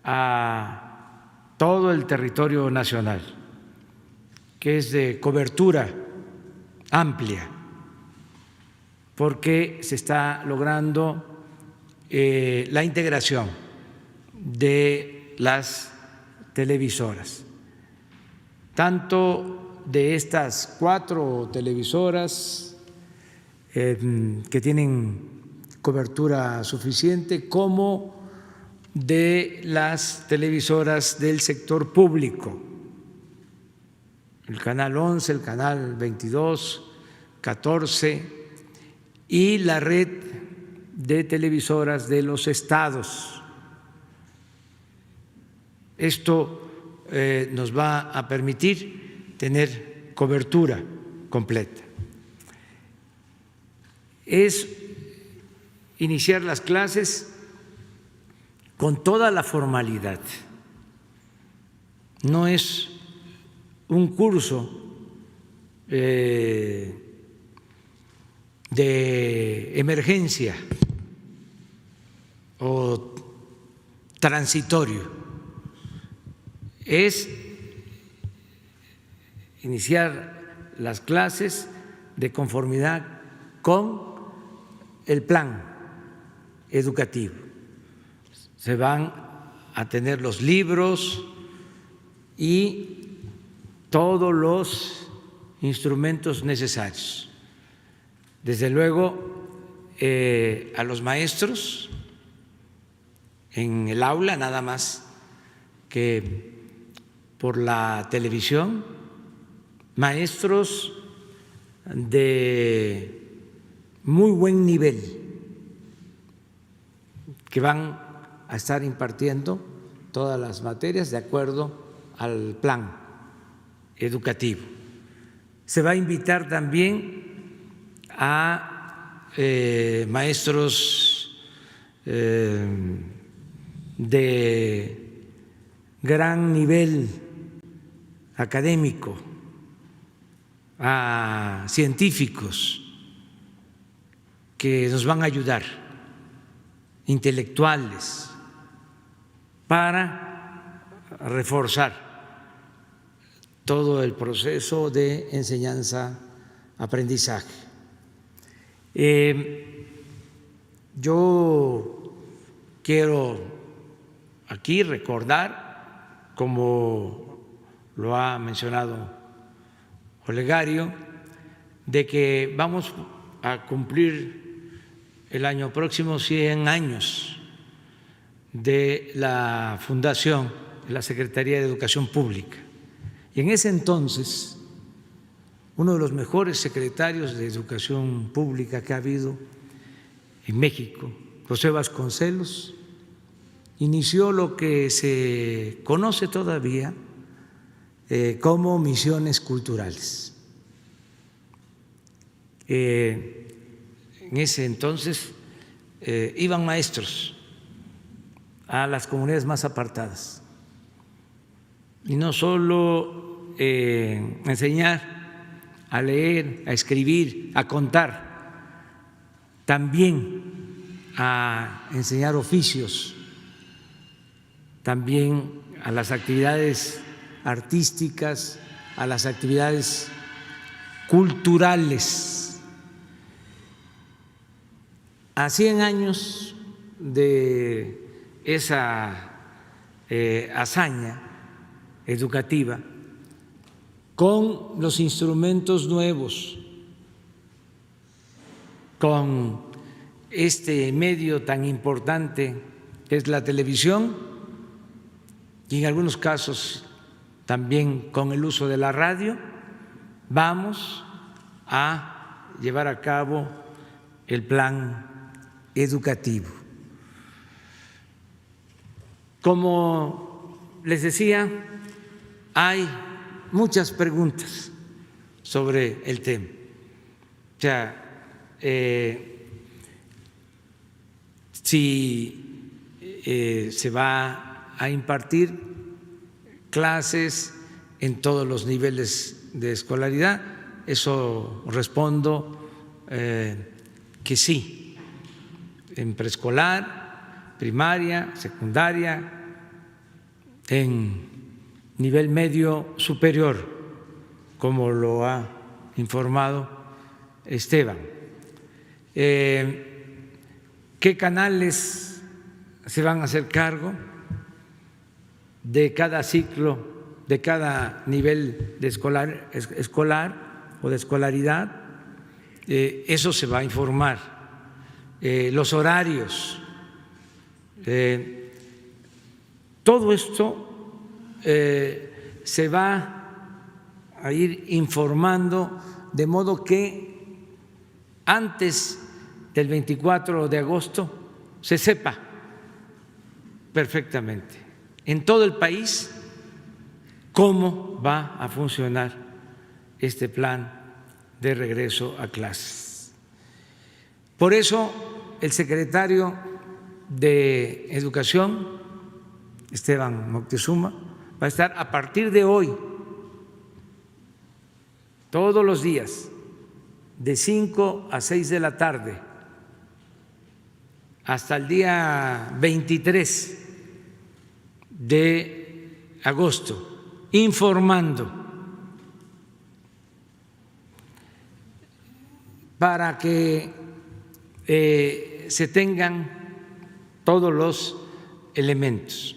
a todo el territorio nacional, que es de cobertura amplia, porque se está logrando la integración de las televisoras, tanto de estas 4 televisoras que tienen cobertura suficiente, como de las televisoras del sector público, el canal 11, el canal 22, 14 y la red de televisoras de los estados. Esto nos va a permitir tener cobertura completa. Es iniciar las clases con toda la formalidad. No es un curso de emergencia o transitorio. Es iniciar las clases de conformidad con el plan educativo. Se van a tener los libros y todos los instrumentos necesarios. Desde luego, a los maestros en el aula, nada más que por la televisión, maestros de muy buen nivel que van a estar impartiendo todas las materias de acuerdo al plan educativo. Se va a invitar también a maestros de gran nivel académico, a científicos que nos van a ayudar, intelectuales, para reforzar todo el proceso de enseñanza-aprendizaje. Yo quiero aquí recordar, como lo ha mencionado Olegario, de que vamos a cumplir el año próximo 100 años de la fundación de la Secretaría de Educación Pública. Y en ese entonces, uno de los mejores secretarios de Educación Pública que ha habido en México, José Vasconcelos, inició lo que se conoce todavía como misiones culturales. En ese entonces iban maestros a las comunidades más apartadas y no solo enseñar a leer, a escribir, a contar, también a enseñar oficios, también a las actividades artísticas, a las actividades culturales. A 100 años de esa hazaña educativa, con los instrumentos nuevos, con este medio tan importante que es la televisión y en algunos casos también con el uso de la radio, vamos a llevar a cabo el plan educativo. Como les decía, hay muchas preguntas sobre el tema. O sea, si se va a impartir clases en todos los niveles de escolaridad, eso respondo que sí, en preescolar, primaria, secundaria, en nivel medio superior, como lo ha informado Esteban. ¿Qué canales se van a hacer cargo de cada ciclo, de cada nivel de escolar o de escolaridad? Eso se va a informar. Los horarios, todo esto se va a ir informando, de modo que antes del 24 de agosto se sepa perfectamente en todo el país cómo va a funcionar este plan de regreso a clases. Por eso el secretario de Educación, Esteban Moctezuma, va a estar a partir de hoy, todos los días, de 5 a 6 de la tarde, hasta el día 23 de agosto, informando para que se tengan todos los elementos.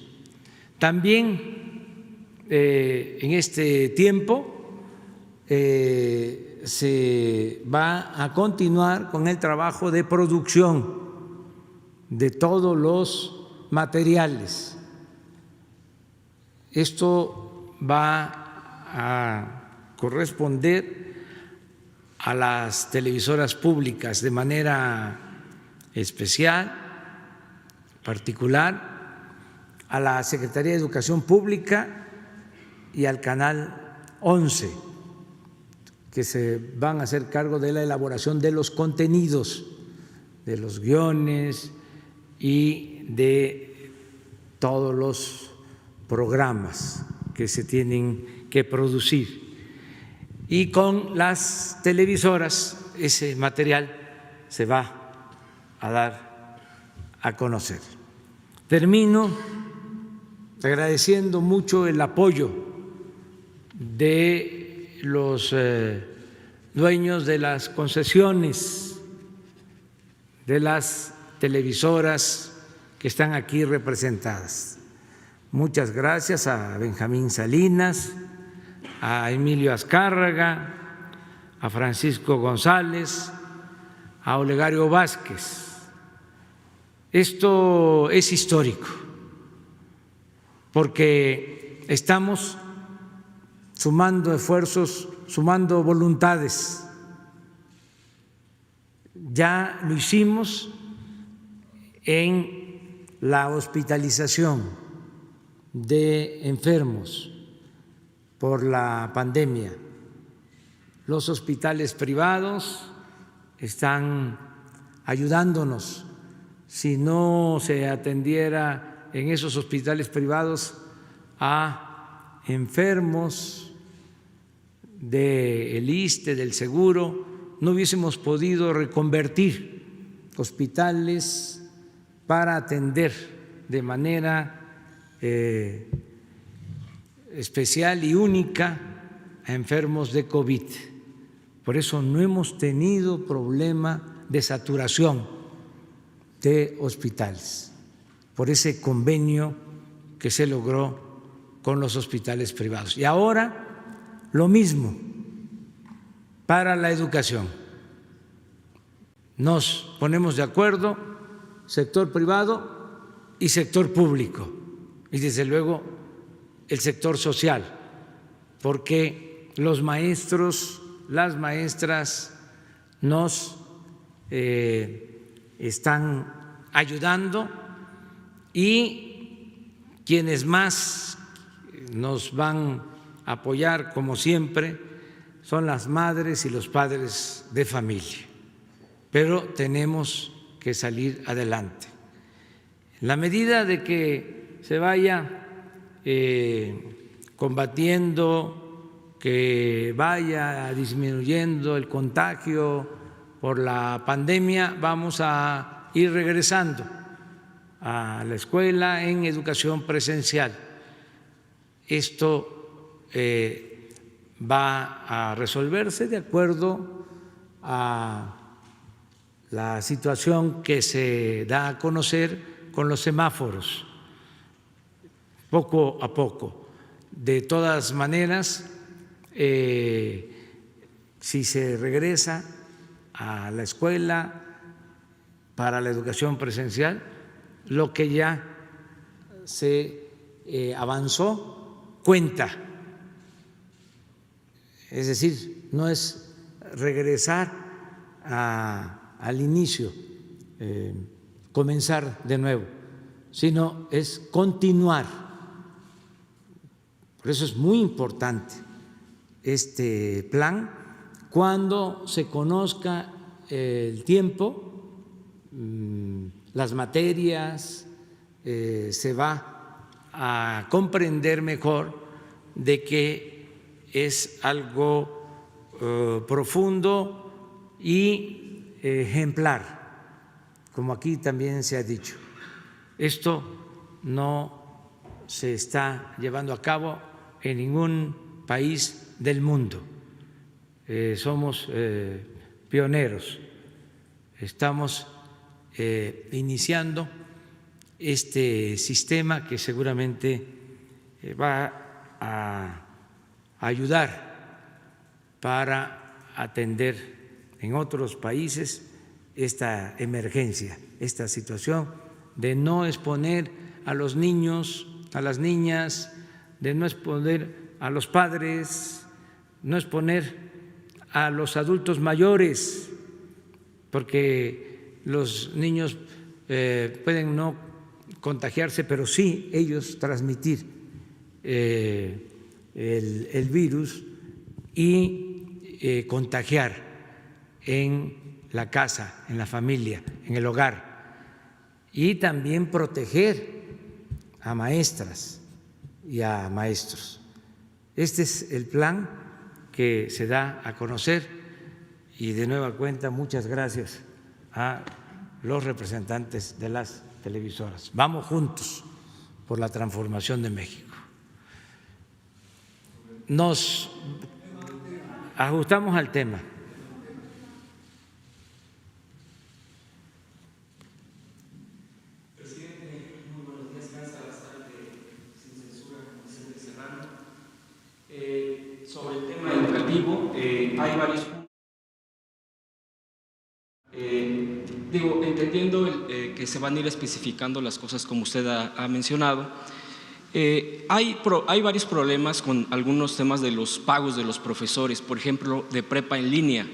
También en este tiempo se va a continuar con el trabajo de producción de todos los materiales. Esto va a corresponder a las televisoras públicas de manera especial, particular, a la Secretaría de Educación Pública y al Canal 11, que se van a hacer cargo de la elaboración de los contenidos, de los guiones y de todos los programas que se tienen que producir. Y con las televisoras ese material se va a dar a conocer. Termino agradeciendo mucho el apoyo de los dueños de las concesiones de las televisoras que están aquí representadas. Muchas gracias a Benjamín Salinas, a Emilio Azcárraga, a Francisco González, a Olegario Vázquez, Esto es histórico, porque estamos sumando esfuerzos, sumando voluntades. Ya lo hicimos en la hospitalización de enfermos por la pandemia. Los hospitales privados están ayudándonos. Si no se atendiera en esos hospitales privados a enfermos del ISSSTE, del seguro, no hubiésemos podido reconvertir hospitales para atender de manera especial y única a enfermos de COVID. Por eso no hemos tenido problema de saturación de hospitales, por ese convenio que se logró con los hospitales privados. Y ahora lo mismo para la educación. Nos ponemos de acuerdo, sector privado y sector público, y desde luego el sector social, porque los maestros, las maestras nos están ayudando y quienes más nos van a apoyar, como siempre, son las madres y los padres de familia. Pero tenemos que salir adelante. En la medida de que se vaya combatiendo, que vaya disminuyendo el contagio por la pandemia, vamos a ir regresando a la escuela en educación presencial. Esto va a resolverse de acuerdo a la situación que se da a conocer con los semáforos, poco a poco. De todas maneras, si se regresa a la escuela para la educación presencial, lo que ya se avanzó cuenta. Es decir, no es regresar al inicio, comenzar de nuevo, sino es continuar. Por eso es muy importante este plan. Cuando se conozca el tiempo, las materias, se va a comprender mejor de que es algo profundo y ejemplar, como aquí también se ha dicho. Esto no se está llevando a cabo en ningún país del mundo. Somos pioneros, estamos iniciando este sistema que seguramente va a ayudar para atender en otros países esta emergencia, esta situación de no exponer a los niños, a las niñas, de no exponer a los padres, no exponer a los adultos mayores, porque los niños pueden no contagiarse, pero sí ellos transmitir el virus y contagiar en la casa, en la familia, en el hogar, y también proteger a maestras y a maestros. Este es el plan que se da a conocer y de nueva cuenta muchas gracias a los representantes de las televisoras. Vamos juntos por la transformación de México. Nos ajustamos al tema. Sobre el tema educativo, hay varios puntos. entendiendo que se van a ir especificando las cosas como usted ha mencionado, hay varios problemas con algunos temas de los pagos de los profesores, por ejemplo, de prepa en línea,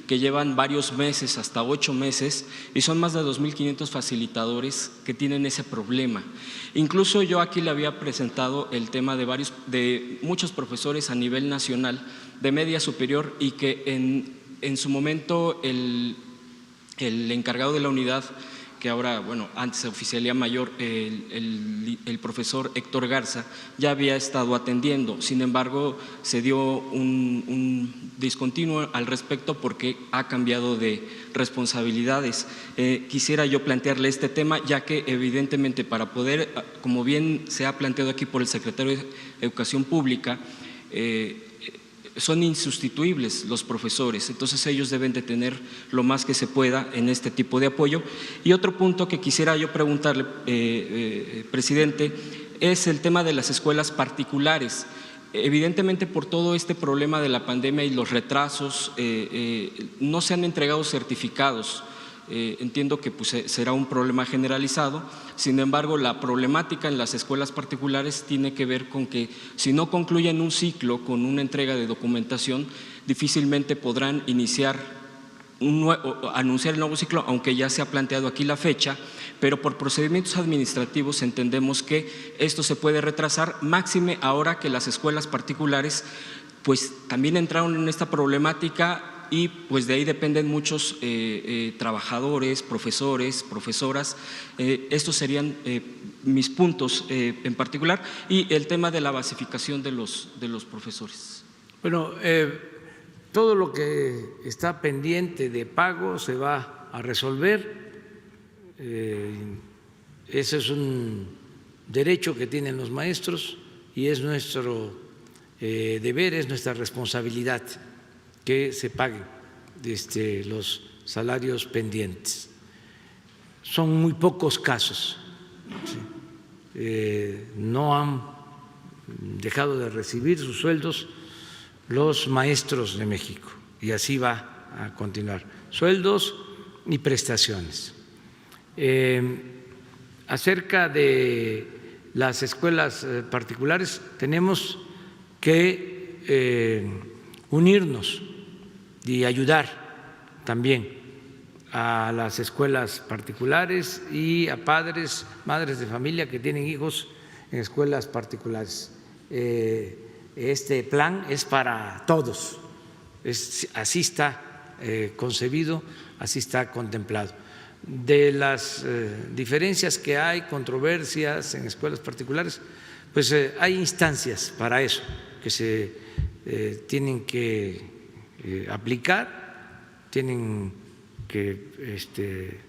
que llevan varios meses, hasta 8 meses, y son más de 2.500 facilitadores que tienen ese problema. Incluso yo aquí le había presentado el tema de muchos profesores a nivel nacional de media superior, y que en su momento el encargado de la unidad, que ahora, bueno, antes de oficialía mayor, el profesor Héctor Garza, ya había estado atendiendo. Sin embargo, se dio un discontinuo al respecto porque ha cambiado de responsabilidades. Quisiera yo plantearle este tema, ya que evidentemente para poder, como bien se ha planteado aquí por el secretario de Educación Pública, son insustituibles los profesores, entonces ellos deben de tener lo más que se pueda en este tipo de apoyo. Y otro punto que quisiera yo preguntarle, presidente, es el tema de las escuelas particulares. Evidentemente, por todo este problema de la pandemia y los retrasos, no se han entregado certificados. Entiendo que pues, será un problema generalizado. Sin embargo, la problemática en las escuelas particulares tiene que ver con que si no concluyen un ciclo con una entrega de documentación, difícilmente podrán anunciar el nuevo ciclo, aunque ya se ha planteado aquí la fecha, pero por procedimientos administrativos entendemos que esto se puede retrasar, máxime ahora que las escuelas particulares pues también entraron en esta problemática. Y pues de ahí dependen muchos trabajadores, profesores, profesoras. Estos serían mis puntos en particular, y el tema de la basificación de los profesores. Bueno, todo lo que está pendiente de pago se va a resolver. Ese es un derecho que tienen los maestros y es nuestro deber, es nuestra responsabilidad que se paguen los salarios pendientes. Son muy pocos casos, ¿sí? No han dejado de recibir sus sueldos los maestros de México, y así va a continuar, sueldos y prestaciones. Acerca de las escuelas particulares, tenemos que unirnos y ayudar también a las escuelas particulares y a padres, madres de familia que tienen hijos en escuelas particulares. Este plan es para todos, así está concebido, así está contemplado. De las diferencias que hay, controversias en escuelas particulares, pues hay instancias para eso que se tienen que aplicar, tienen que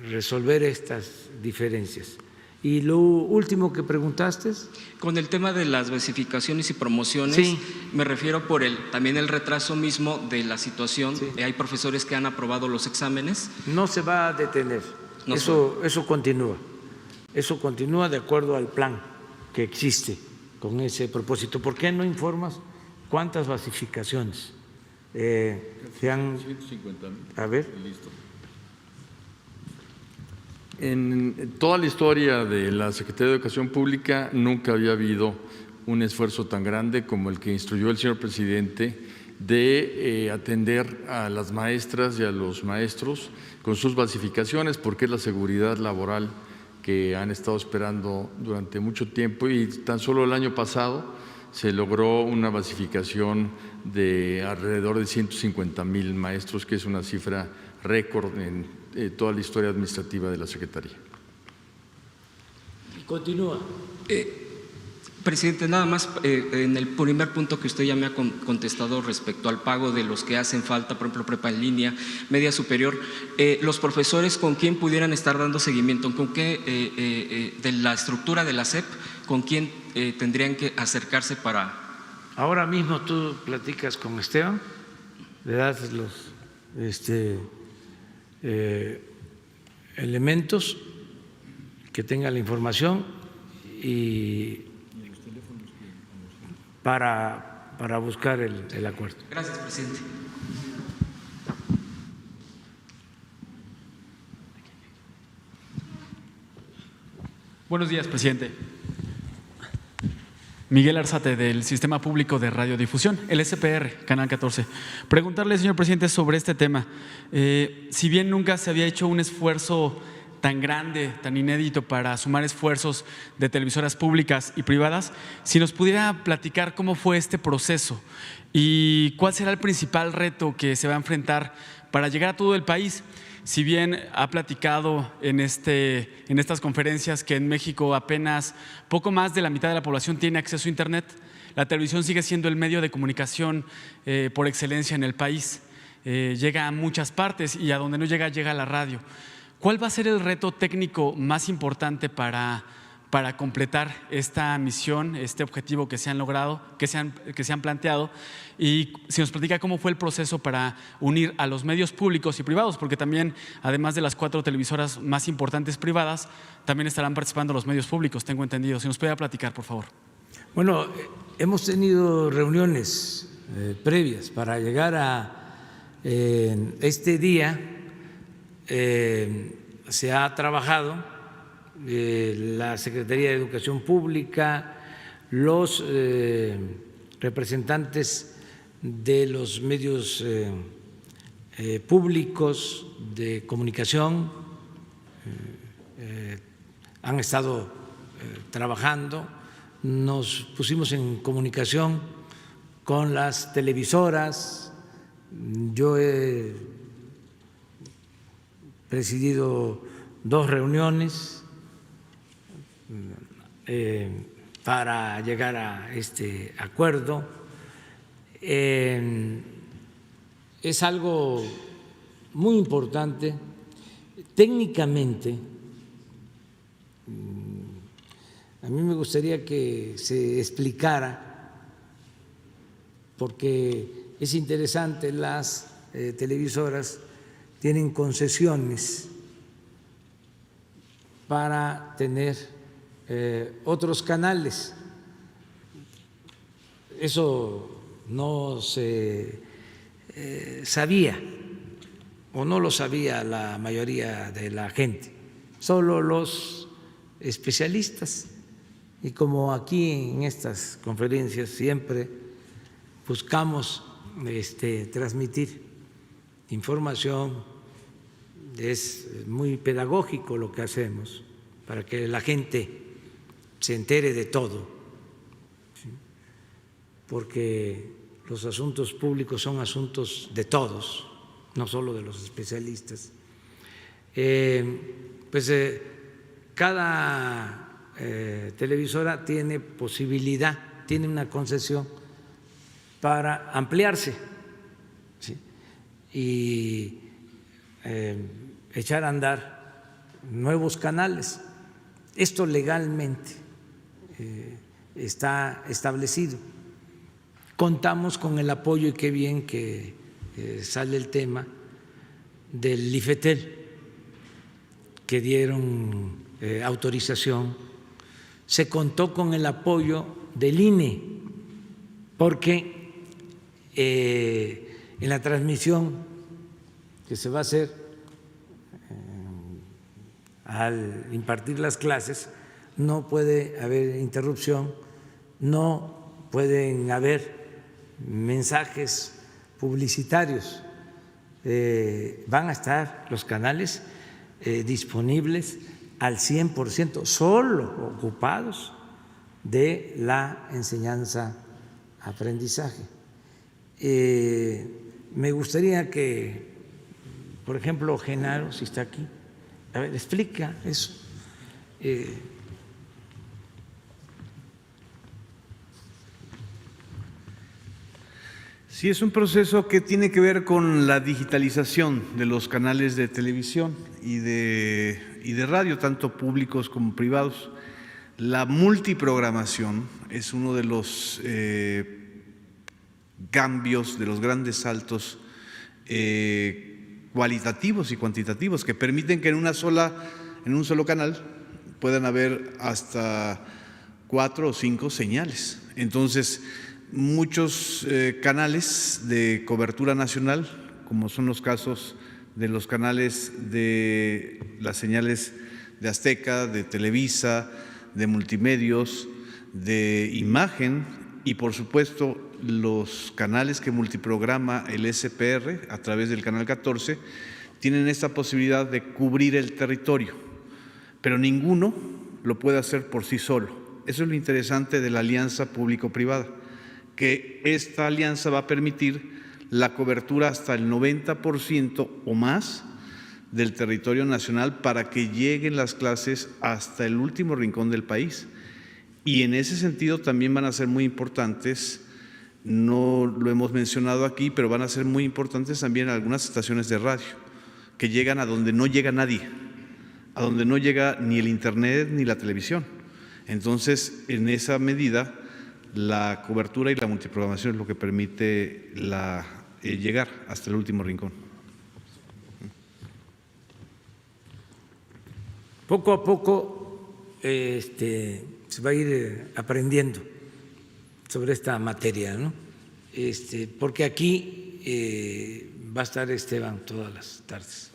resolver estas diferencias. Y lo último que preguntaste. Con el tema de las basificaciones y promociones, sí, me refiero por también el retraso mismo de la situación. Sí. Hay profesores que han aprobado los exámenes. No se va a detener, eso continúa de acuerdo al plan que existe con ese propósito. ¿Por qué no informas cuántas basificaciones se han? 150,000. A ver. Listo. En toda la historia de la Secretaría de Educación Pública nunca había habido un esfuerzo tan grande como el que instruyó el señor presidente de atender a las maestras y a los maestros con sus basificaciones, porque es la seguridad laboral que han estado esperando durante mucho tiempo, y tan solo el año pasado se logró una basificación de alrededor de 150,000 maestros, que es una cifra récord en toda la historia administrativa de la Secretaría. Continúa. Presidente, nada más en el primer punto que usted ya me ha contestado respecto al pago de los que hacen falta, por ejemplo, prepa en línea, media superior, los profesores, ¿con quién pudieran estar dando seguimiento? ¿Con qué de la estructura de la SEP, con quién tendrían que acercarse para? Ahora mismo tú platicas con Esteban, le das los elementos que tenga la información y para buscar el acuerdo. Gracias, presidente. Buenos días, presidente. Miguel Arzate, del Sistema Público de Radiodifusión, el SPR, Canal 14. Preguntarle, señor presidente, sobre este tema. Si bien nunca se había hecho un esfuerzo tan grande, tan inédito para sumar esfuerzos de televisoras públicas y privadas, si nos pudiera platicar cómo fue este proceso y cuál será el principal reto que se va a enfrentar para llegar a todo el país. Si bien ha platicado en estas conferencias que en México apenas poco más de la mitad de la población tiene acceso a Internet, la televisión sigue siendo el medio de comunicación por excelencia en el país. Llega a muchas partes y a donde no llega, llega a la radio. ¿Cuál va a ser el reto técnico más importante para completar esta misión, este objetivo que se han logrado, que se han planteado? Y si nos platica cómo fue el proceso para unir a los medios públicos y privados, porque también, además de las 4 televisoras más importantes privadas, también estarán participando los medios públicos, tengo entendido. Si nos pudiera platicar, por favor. Bueno, hemos tenido reuniones previas para llegar a este día. Se ha trabajado la Secretaría de Educación Pública, los representantes de los medios públicos de comunicación han estado trabajando. Nos pusimos en comunicación con las televisoras. Yo he presidido 2 reuniones para llegar a este acuerdo. Es algo muy importante. Técnicamente, a mí me gustaría que se explicara, porque es interesante, las televisoras tienen concesiones para tener otros canales. Eso no se sabía, o no lo sabía la mayoría de la gente, solo los especialistas. Y como aquí en estas conferencias siempre buscamos transmitir información, es muy pedagógico lo que hacemos para que la gente se entere de todo, ¿sí? Porque los asuntos públicos son asuntos de todos, no solo de los especialistas. Cada televisora tiene posibilidad, tiene una concesión para ampliarse, ¿sí? Y echar a andar nuevos canales. Esto legalmente está establecido. Contamos con el apoyo, y qué bien que sale el tema del IFETEL, que dieron autorización. Se contó con el apoyo del INE, porque en la transmisión que se va a hacer al impartir las clases no puede haber interrupción, no pueden haber mensajes publicitarios. Van a estar los canales disponibles al 100%, solo ocupados de la enseñanza-aprendizaje. Me gustaría que, por ejemplo, Genaro, si está aquí, a ver, explica eso. Sí, es un proceso que tiene que ver con la digitalización de los canales de televisión y de radio, tanto públicos como privados. La multiprogramación es uno de los cambios, de los grandes saltos cualitativos y cuantitativos que permiten que en un solo canal puedan haber hasta 4 o 5 señales. Entonces, muchos canales de cobertura nacional, como son los casos de los canales de las señales de Azteca, de Televisa, de Multimedios, de Imagen y por supuesto los canales que multiprograma el SPR a través del Canal 14 tienen esta posibilidad de cubrir el territorio, pero ninguno lo puede hacer por sí solo. Eso es lo interesante de la alianza público-privada, que esta alianza va a permitir la cobertura hasta el 90% o más del territorio nacional para que lleguen las clases hasta el último rincón del país. Y en ese sentido también van a ser muy importantes, no lo hemos mencionado aquí, pero van a ser muy importantes también algunas estaciones de radio que llegan a donde no llega nadie, a donde no llega ni el internet ni la televisión. Entonces, en esa medida, la cobertura y la multiprogramación es lo que permite llegar hasta el último rincón. Poco a poco se va a ir aprendiendo sobre esta materia, ¿no? Porque aquí va a estar Esteban todas las tardes.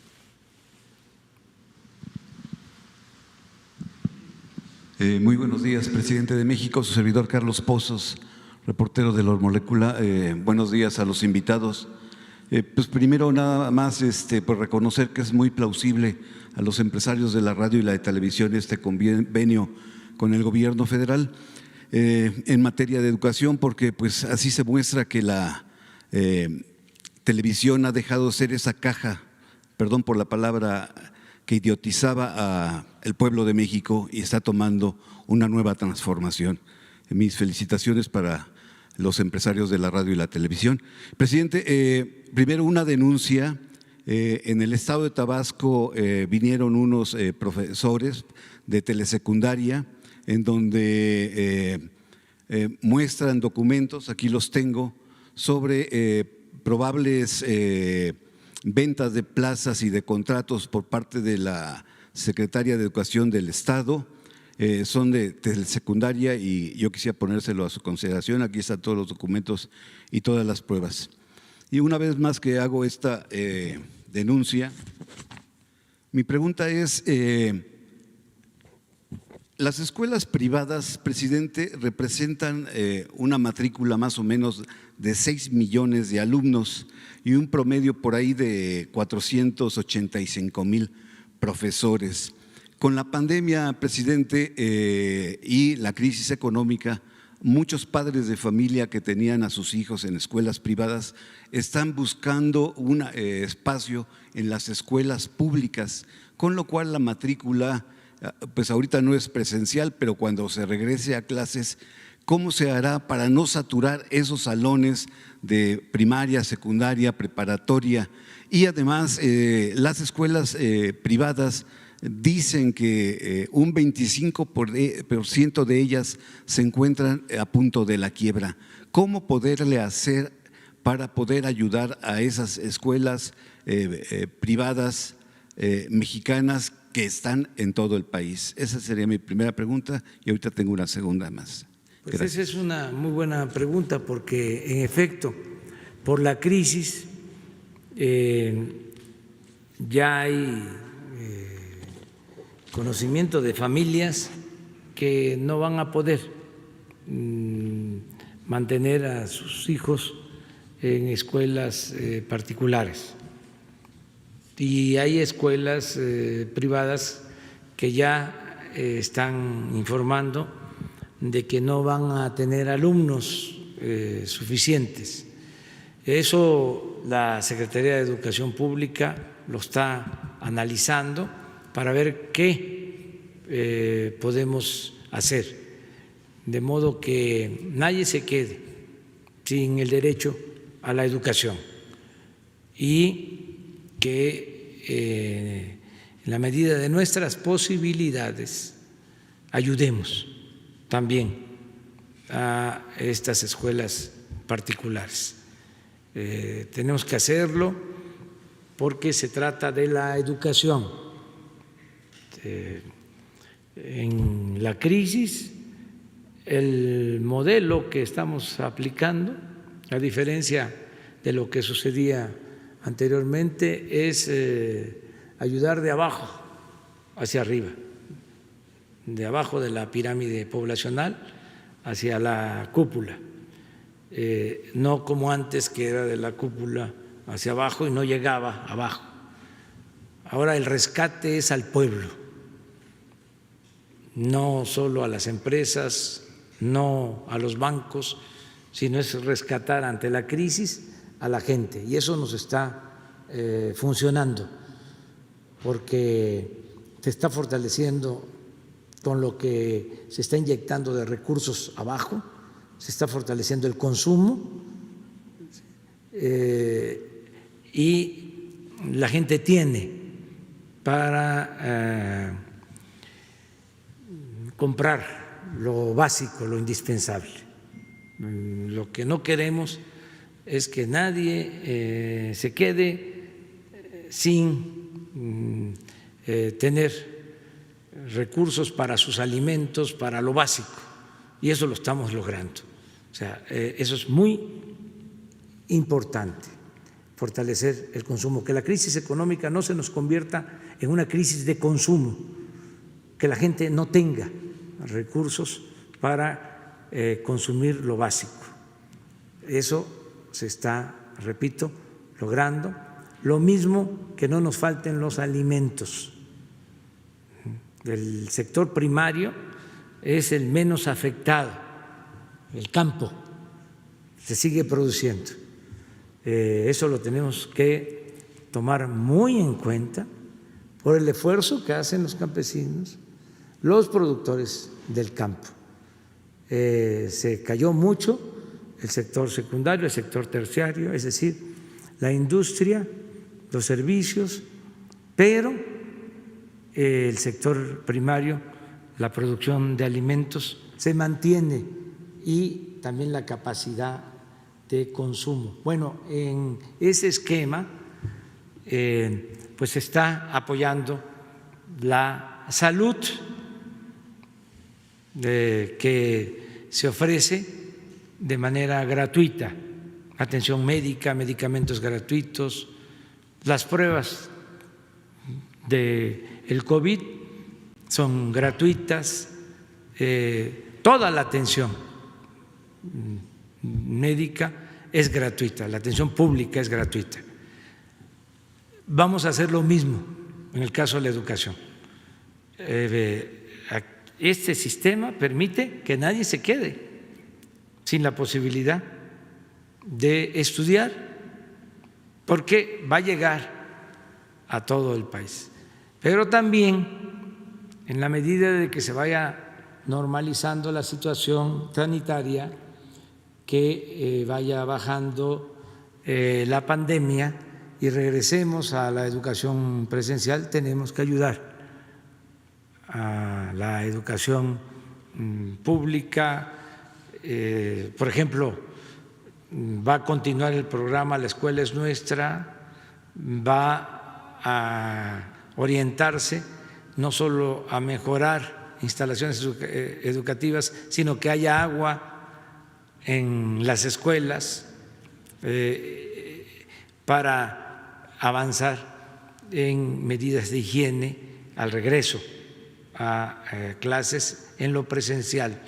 Muy buenos días, presidente de México, su servidor Carlos Pozos, reportero de La Molécula. Buenos días a los invitados. Pues primero nada más por reconocer que es muy plausible a los empresarios de la radio y la de televisión este convenio con el gobierno federal en materia de educación, porque pues así se muestra que la televisión ha dejado de ser esa caja, perdón por la palabra, que idiotizaba al pueblo de México y está tomando una nueva transformación. Mis felicitaciones para los empresarios de la radio y la televisión. Presidente, primero una denuncia. En el estado de Tabasco vinieron unos profesores de telesecundaria en donde muestran documentos, aquí los tengo, sobre probables ventas de plazas y de contratos por parte de la Secretaría de Educación del Estado. Son de telesecundaria y yo quisiera ponérselo a su consideración. Aquí están todos los documentos y todas las pruebas. Y una vez más que hago esta denuncia, mi pregunta es, las escuelas privadas, presidente, representan una matrícula más o menos de 6 millones de alumnos y un promedio por ahí de 485,000 profesores. Con la pandemia, presidente, y la crisis económica, muchos padres de familia que tenían a sus hijos en escuelas privadas están buscando un espacio en las escuelas públicas, con lo cual la matrícula, pues ahorita no es presencial, pero cuando se regrese a clases, ¿cómo se hará para no saturar esos salones de primaria, secundaria, preparatoria? Y además, las escuelas privadas dicen que un 25% de ellas se encuentran a punto de la quiebra. ¿Cómo poderle hacer para poder ayudar a esas escuelas privadas mexicanas que están en todo el país? Esa sería mi primera pregunta y ahorita tengo una segunda más. Pues esa es una muy buena pregunta porque en efecto, por la crisis ya hay conocimiento de familias que no van a poder mantener a sus hijos en escuelas particulares. Y hay escuelas privadas que ya están informando de que no van a tener alumnos suficientes. Eso la Secretaría de Educación Pública lo está analizando para ver qué podemos hacer, de modo que nadie se quede sin el derecho a la educación y que en la medida de nuestras posibilidades ayudemos también a estas escuelas particulares. Tenemos que hacerlo porque se trata de la educación. En la crisis, el modelo que estamos aplicando, a diferencia de lo que sucedía anteriormente, es ayudar de abajo hacia arriba. de abajo de la pirámide poblacional hacia la cúpula, no como antes que era de la cúpula hacia abajo y no llegaba abajo. Ahora el rescate es al pueblo, no solo a las empresas, no a los bancos, sino es rescatar ante la crisis a la gente, y eso nos está funcionando porque se está fortaleciendo con lo que se está inyectando de recursos abajo, se está fortaleciendo el consumo y la gente tiene para comprar lo básico, lo indispensable. Lo que no queremos es que nadie se quede sin tener recursos para sus alimentos, para lo básico, y eso lo estamos logrando. O sea, eso es muy importante, fortalecer el consumo, que la crisis económica no se nos convierta en una crisis de consumo, que la gente no tenga recursos para consumir lo básico. Eso se está, repito, logrando. Lo mismo que no nos falten los alimentos. El sector primario es el menos afectado, el campo se sigue produciendo. Eso lo tenemos que tomar muy en cuenta por el esfuerzo que hacen los campesinos, los productores del campo. Se cayó mucho el sector secundario, el sector terciario, es decir, la industria, los servicios, pero el sector primario, la producción de alimentos, se mantiene, y también la capacidad de consumo. Bueno, en ese esquema pues se está apoyando la salud que se ofrece de manera gratuita, atención médica, medicamentos gratuitos, las pruebas del COVID son gratuitas, toda la atención médica es gratuita, la atención pública es gratuita. Vamos a hacer lo mismo en el caso de la educación. Este sistema permite que nadie se quede sin la posibilidad de estudiar, porque va a llegar a todo el país. Pero también, en la medida de que se vaya normalizando la situación sanitaria, que vaya bajando la pandemia y regresemos a la educación presencial, tenemos que ayudar a la educación pública. Por ejemplo, va a continuar el programa La Escuela es Nuestra, va a orientarse no solo a mejorar instalaciones educativas, sino que haya agua en las escuelas para avanzar en medidas de higiene al regreso a clases en lo presencial.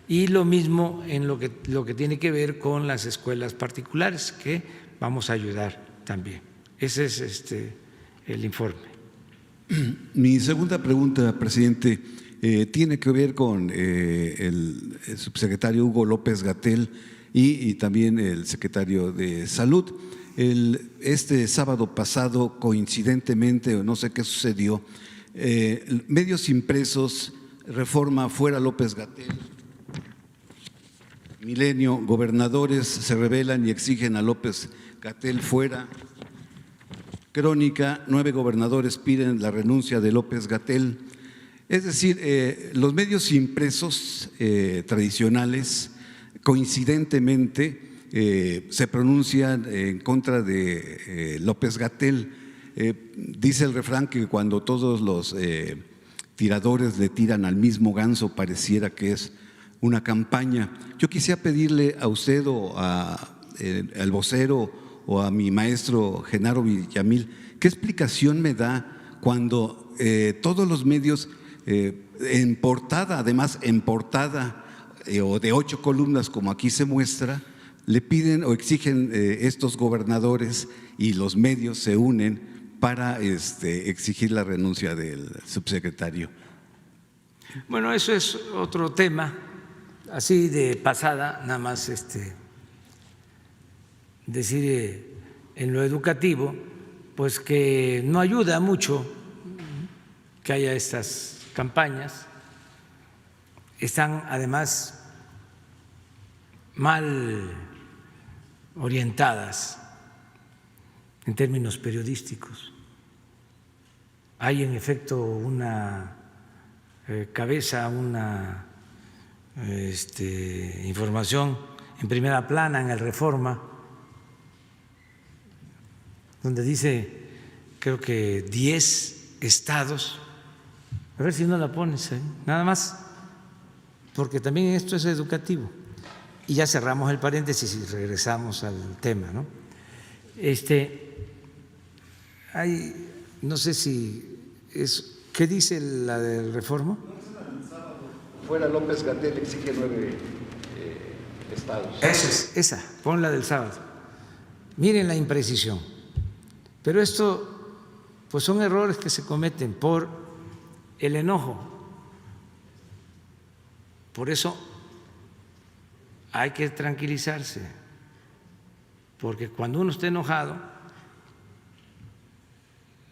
Y lo mismo en lo que tiene que ver con las escuelas particulares, que vamos a ayudar también. Ese es el informe. Mi segunda pregunta, presidente, tiene que ver con el subsecretario Hugo López-Gatell y también el secretario de Salud. Este sábado pasado, coincidentemente, no sé qué sucedió, medios impresos, Reforma fuera López-Gatell, Milenio, gobernadores se rebelan y exigen a López-Gatell fuera. Crónica, 9 gobernadores piden la renuncia de López-Gatell. Es decir, los medios impresos tradicionales coincidentemente se pronuncian en contra de López-Gatell. Dice el refrán que cuando todos los tiradores le tiran al mismo ganso, pareciera que es una campaña. Yo quisiera pedirle a usted o al vocero o a mi maestro Genaro Villamil, ¿qué explicación me da cuando todos los medios en portada, además en portada o de 8 columnas como aquí se muestra, le piden o exigen estos gobernadores y los medios se unen para exigir la renuncia del subsecretario. Bueno, eso es otro tema, así de pasada, nada más decir en lo educativo, pues que no ayuda mucho que haya estas campañas, están además mal orientadas en términos periodísticos. Hay en efecto una cabeza, una información en primera plana en el Reforma, donde dice, creo que 10 estados, a ver si no la pones ahí, nada más, porque también esto es educativo. Y ya cerramos el paréntesis y regresamos al tema, ¿no? Hay, no sé si es, ¿qué dice la del Reforma? Fuera López-Gatell exige 9 estados. Esa es, esa, pon la del sábado. Miren la imprecisión. Pero esto, pues son errores que se cometen por el enojo. Por eso hay que tranquilizarse, porque cuando uno está enojado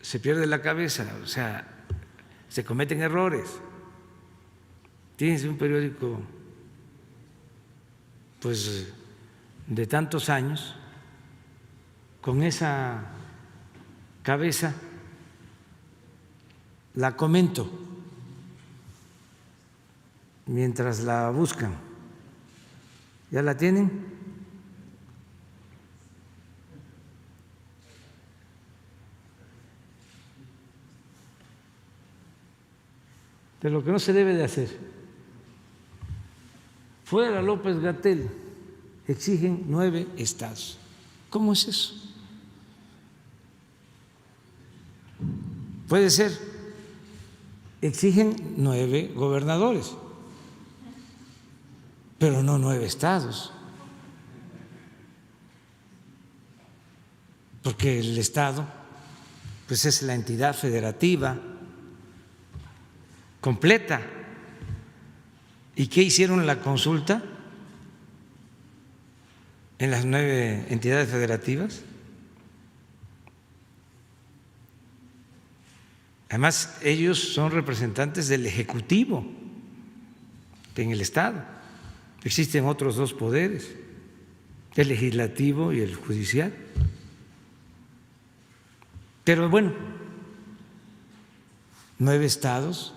se pierde la cabeza, o sea, se cometen errores. Tienes un periódico pues de tantos años con esa cabeza, la comento mientras la buscan. ¿Ya la tienen? De lo que no se debe de hacer. Fuera López-Gatell, exigen 9 estados. ¿Cómo es eso? Puede ser, exigen 9 gobernadores, pero no 9 estados, porque el estado pues es la entidad federativa completa. ¿Y qué hicieron la consulta en las 9 entidades federativas? Además, ellos son representantes del Ejecutivo en el Estado. Existen otros 2 poderes, el legislativo y el judicial. Pero bueno, 9 estados.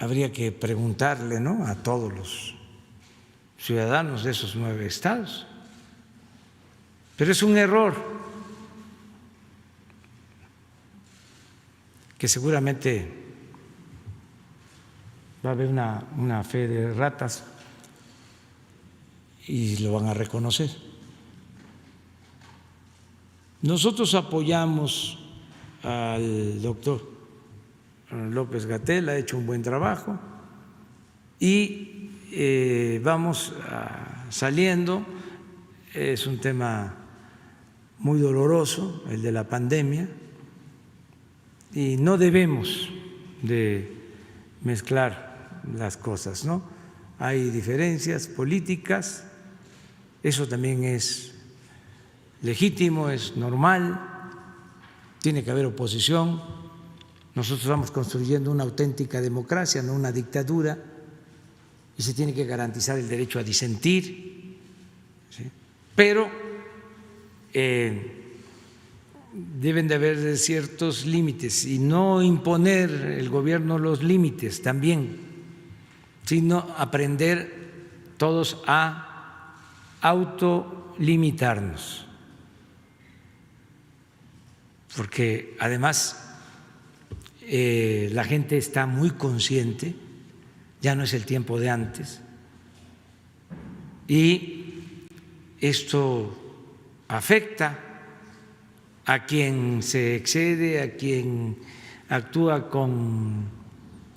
Habría que preguntarle, ¿no?, a todos los ciudadanos de esos 9 estados. Pero es un error que seguramente va a haber una fe de ratas y lo van a reconocer. Nosotros apoyamos al doctor López-Gatell, ha hecho un buen trabajo y vamos saliendo. Es un tema muy doloroso, el de la pandemia, y no debemos de mezclar las cosas, ¿no? Hay diferencias políticas, eso también es legítimo, es normal, tiene que haber oposición. Nosotros estamos construyendo una auténtica democracia, no una dictadura, y se tiene que garantizar el derecho a disentir, ¿sí? Pero deben de haber ciertos límites y no imponer el gobierno los límites también, sino aprender todos a autolimitarnos, porque además la gente está muy consciente, ya no es el tiempo de antes, y esto afecta a quien se excede, a quien actúa con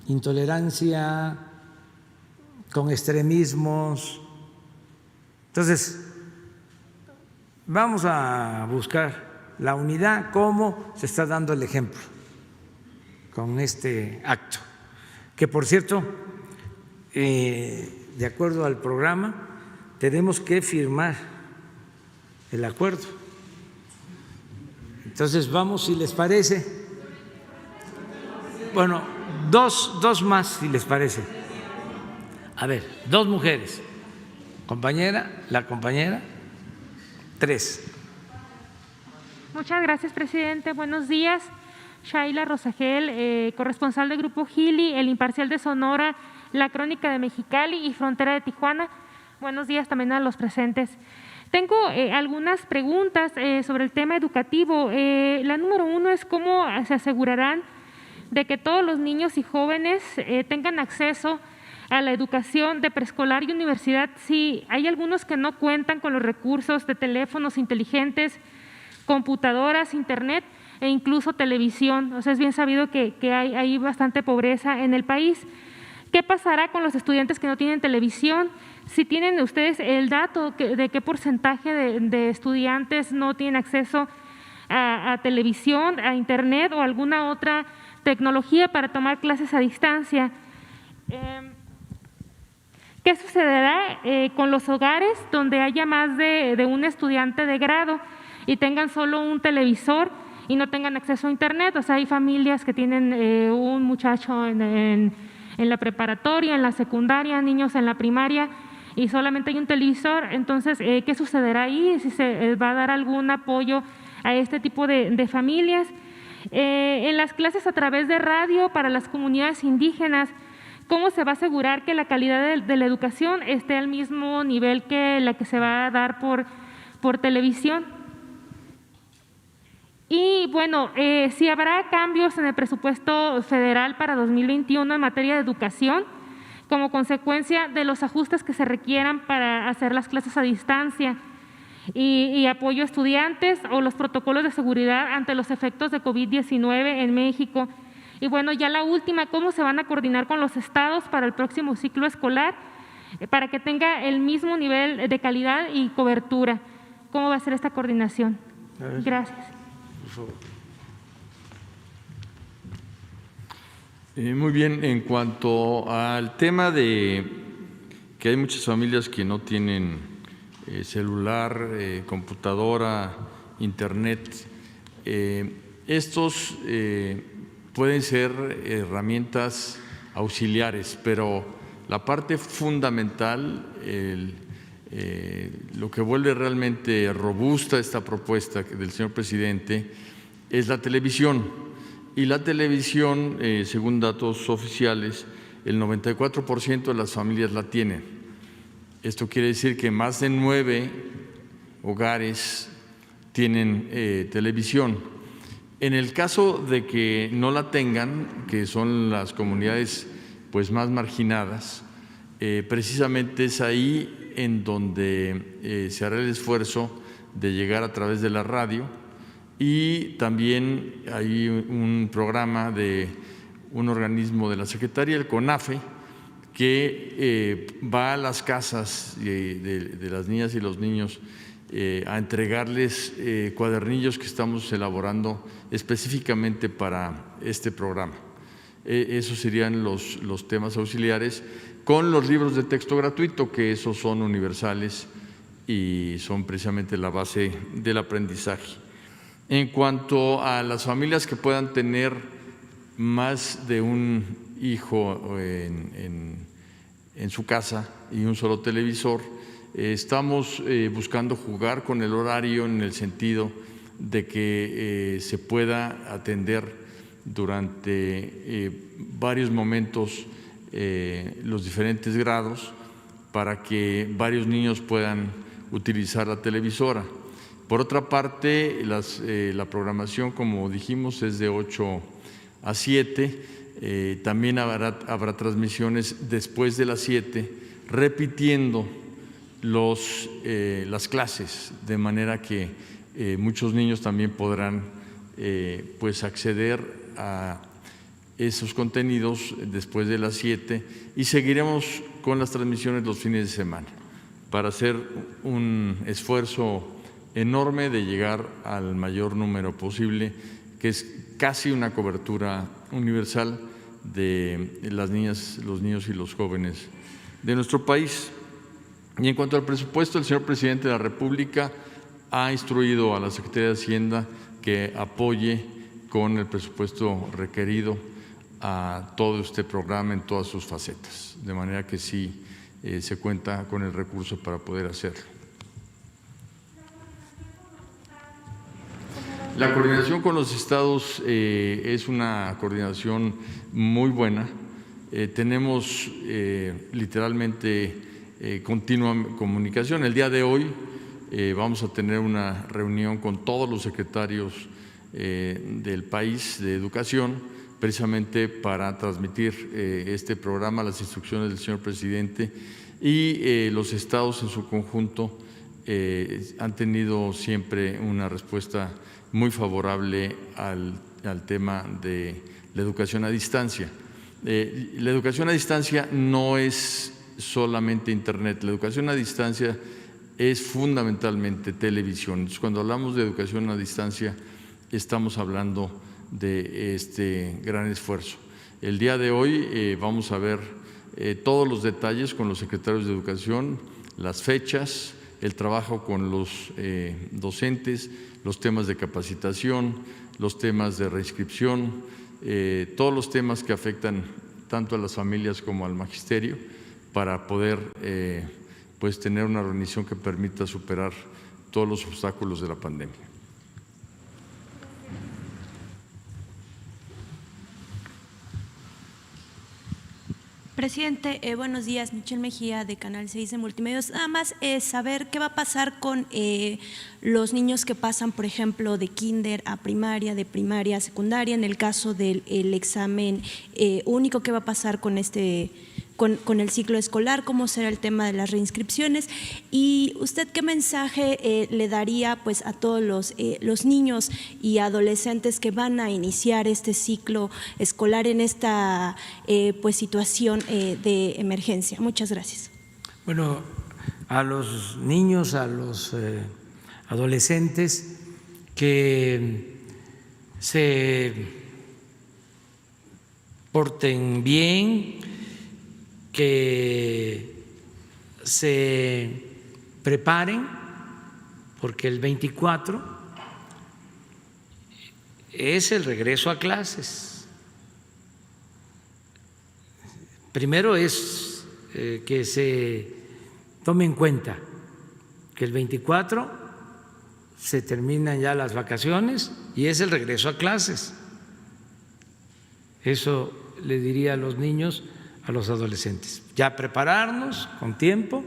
intolerancia, con extremismos. Entonces, vamos a buscar la unidad, como se está dando el ejemplo con este acto, que por cierto, de acuerdo al programa, tenemos que firmar el acuerdo. Entonces vamos, si les parece, bueno, dos más, si les parece. A ver, 2 mujeres, la compañera, 3. Muchas gracias, presidente. Buenos días. Shaila Rosagel, corresponsal del Grupo Gili, El Imparcial de Sonora, La Crónica de Mexicali y Frontera de Tijuana. Buenos días también a los presentes. Tengo algunas preguntas sobre el tema educativo. La número 1 es cómo se asegurarán de que todos los niños y jóvenes tengan acceso a la educación de preescolar y universidad. Si hay algunos que no cuentan con los recursos de teléfonos inteligentes, computadoras, internet e incluso televisión. O sea, es bien sabido que hay bastante pobreza en el país. ¿Qué pasará con los estudiantes que no tienen televisión? Si tienen ustedes el dato de qué porcentaje de estudiantes no tienen acceso a televisión, a internet o alguna otra tecnología para tomar clases a distancia. ¿Qué sucederá con los hogares donde haya más de un estudiante de grado y tengan solo un televisor y no tengan acceso a internet? O sea, hay familias que tienen un muchacho en la preparatoria, en la secundaria, niños en la primaria y solamente hay un televisor. Entonces, ¿qué sucederá ahí? Si se va a dar algún apoyo a este tipo de familias. En las clases a través de radio para las comunidades indígenas, ¿cómo se va a asegurar que la calidad de la educación esté al mismo nivel que la que se va a dar por televisión? Y bueno, si habrá cambios en el presupuesto federal para 2021 en materia de educación, como consecuencia de los ajustes que se requieran para hacer las clases a distancia y apoyo a estudiantes o los protocolos de seguridad ante los efectos de COVID-19 en México. Y bueno, ya la última, ¿cómo se van a coordinar con los estados para el próximo ciclo escolar para que tenga el mismo nivel de calidad y cobertura? ¿Cómo va a ser esta coordinación? Gracias. Muy bien, en cuanto al tema de que hay muchas familias que no tienen celular, computadora, internet, estos pueden ser herramientas auxiliares, pero la parte fundamental, lo que vuelve realmente robusta esta propuesta del señor presidente es la televisión. Y la televisión, según datos oficiales, el 94% de las familias la tienen. Esto quiere decir que más de 9 hogares tienen televisión. En el caso de que no la tengan, que son las comunidades pues más marginadas, precisamente es ahí en donde se hará el esfuerzo de llegar a través de la radio. Y también hay un programa de un organismo de la Secretaría, el CONAFE, que va a las casas de las niñas y los niños a entregarles cuadernillos que estamos elaborando específicamente para este programa. Esos serían los temas auxiliares, con los libros de texto gratuito, que esos son universales y son precisamente la base del aprendizaje. En cuanto a las familias que puedan tener más de un hijo en su casa y un solo televisor, estamos buscando jugar con el horario en el sentido de que se pueda atender durante varios momentos los diferentes grados para que varios niños puedan utilizar la televisora. Por otra parte, la programación, como dijimos, es de 8 a 7. También habrá transmisiones después de las 7, repitiendo las clases, de manera que muchos niños también podrán pues acceder a esos contenidos después de las 7 y seguiremos con las transmisiones los fines de semana para hacer un esfuerzo enorme de llegar al mayor número posible, que es casi una cobertura universal de las niñas, los niños y los jóvenes de nuestro país. Y en cuanto al presupuesto, el señor presidente de la República ha instruido a la Secretaría de Hacienda que apoye con el presupuesto requerido a todo este programa en todas sus facetas, de manera que sí se cuenta con el recurso para poder hacerlo. La coordinación con los estados es una coordinación muy buena. Tenemos literalmente continua comunicación. El día de hoy vamos a tener una reunión con todos los secretarios del país de educación, precisamente para transmitir este programa, las instrucciones del señor presidente, y los estados en su conjunto han tenido siempre una respuesta muy favorable al tema de la educación a distancia. La educación a distancia no es solamente Internet, la educación a distancia es fundamentalmente televisión. Entonces, cuando hablamos de educación a distancia, estamos hablando de este gran esfuerzo. El día de hoy vamos a ver todos los detalles con los secretarios de Educación, las fechas, el trabajo con los docentes, los temas de capacitación, los temas de reinscripción, todos los temas que afectan tanto a las familias como al magisterio, para poder pues tener una reunión que permita superar todos los obstáculos de la pandemia. Presidente, buenos días. Michelle Mejía, de Canal 6 de Multimedios. Nada más saber qué va a pasar con los niños que pasan, por ejemplo, de kinder a primaria, de primaria a secundaria, en el caso del examen único, qué va a pasar con con el ciclo escolar, cómo será el tema de las reinscripciones, y usted qué mensaje le daría pues a todos los niños y adolescentes que van a iniciar este ciclo escolar en esta pues situación de emergencia. Muchas gracias. Bueno, a los niños, a los adolescentes que se porten bien, que se preparen, porque el 24 es el regreso a clases. Primero es que se tome en cuenta que el 24 se terminan ya las vacaciones y es el regreso a clases. Eso le diría a los niños, a los adolescentes. Ya prepararnos con tiempo,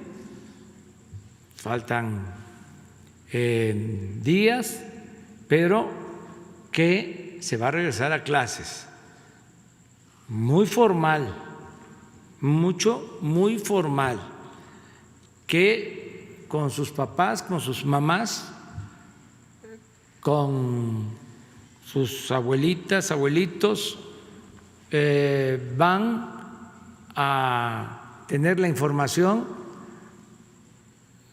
faltan días, pero que se va a regresar a clases. Muy formal, muy formal, que con sus papás, con sus mamás, con sus abuelitas, abuelitos, van a tener la información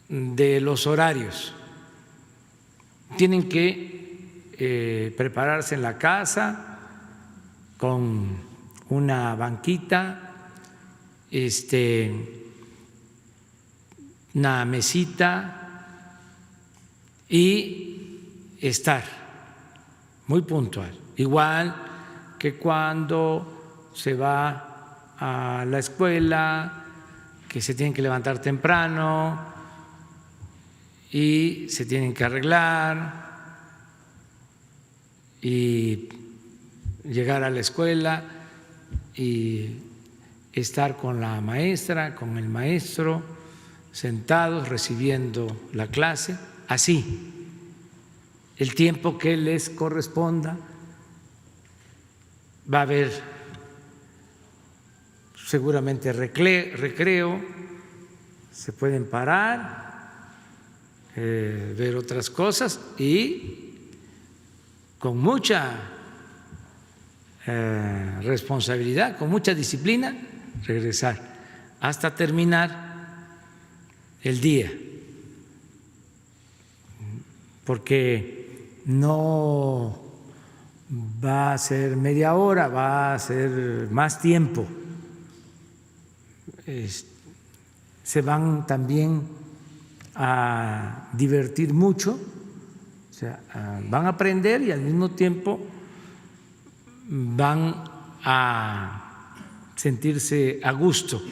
de los horarios. Tienen que prepararse en la casa con una banquita, una mesita, y estar muy puntual. Igual que cuando se va a la escuela, que se tienen que levantar temprano y se tienen que arreglar y llegar a la escuela y estar con la maestra, con el maestro, sentados recibiendo la clase, así, el tiempo que les corresponda. Va a haber seguramente recreo, se pueden parar, ver otras cosas y con mucha responsabilidad, con mucha disciplina, regresar hasta terminar el día, porque no va a ser media hora, va a ser más tiempo. Se van también a divertir mucho, o sea, van a aprender y al mismo tiempo van a sentirse a gusto,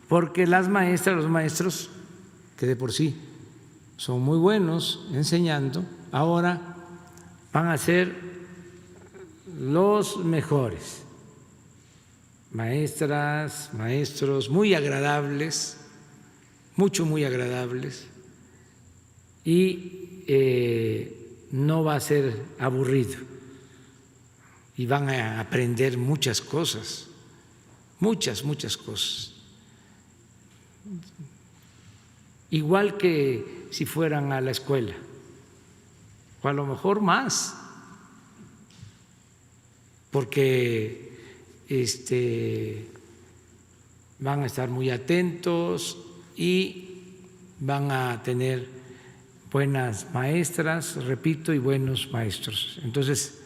porque las maestras, los maestros, que de por sí son muy buenos enseñando, ahora van a ser los mejores. Maestras, maestros muy agradables, muy agradables, y no va a ser aburrido y van a aprender muchas cosas, muchas cosas. Igual que si fueran a la escuela, o a lo mejor más, porque van a estar muy atentos y van a tener buenas maestras, repito, y buenos maestros. Entonces,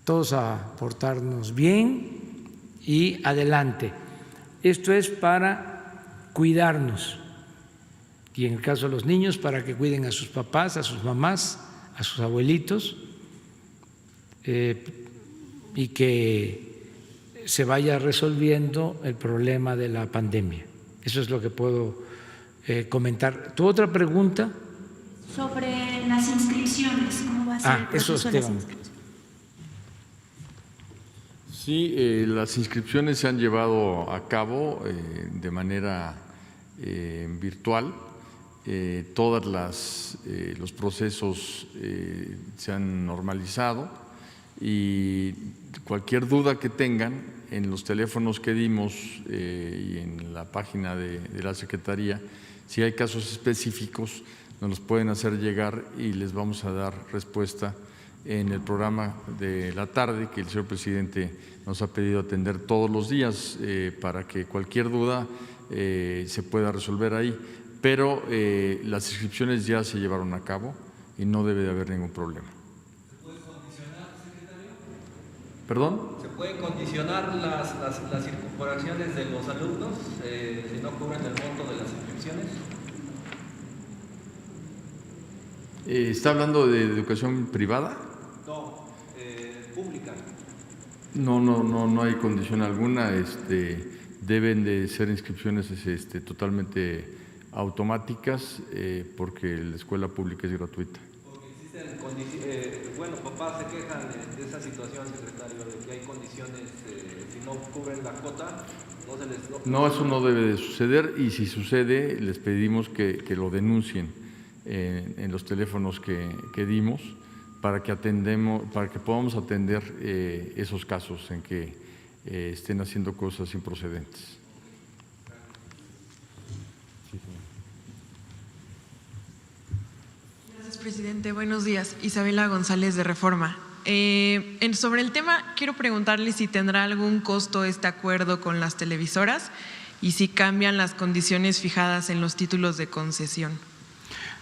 todos a portarnos bien y adelante. Esto es para cuidarnos y en el caso de los niños para que cuiden a sus papás, a sus mamás, a sus abuelitos, y que se vaya resolviendo el problema de la pandemia. Eso es lo que puedo comentar. ¿Tu otra pregunta? Sobre las inscripciones, ¿cómo va a ser el proceso de las inscripciones? Sí, las inscripciones se han llevado a cabo de manera virtual. Todos los procesos se han normalizado y cualquier duda que tengan en los teléfonos que dimos y en la página de la Secretaría, si hay casos específicos, nos los pueden hacer llegar y les vamos a dar respuesta en el programa de la tarde que el señor presidente nos ha pedido atender todos los días para que cualquier duda se pueda resolver ahí. Pero las inscripciones ya se llevaron a cabo y no debe de haber ningún problema. ¿Se puede condicionar, secretario? ¿Perdón? ¿Se pueden condicionar las incorporaciones de los alumnos si no cubren el monto de las inscripciones? ¿Está hablando de educación privada? No, pública. No hay condición alguna. Deben de ser inscripciones totalmente automáticas porque la escuela pública es gratuita. Porque existen, papás se quejan de esa situación, secretario, de que hay condiciones, si no cubren la cuota, no se les... No, eso no debe de suceder y si sucede les pedimos que lo denuncien en los teléfonos que dimos para que podamos atender esos casos en que estén haciendo cosas improcedentes. Gracias, presidente. Buenos días. Isabela González, de Reforma. Sobre el tema, quiero preguntarle si tendrá algún costo este acuerdo con las televisoras y si cambian las condiciones fijadas en los títulos de concesión.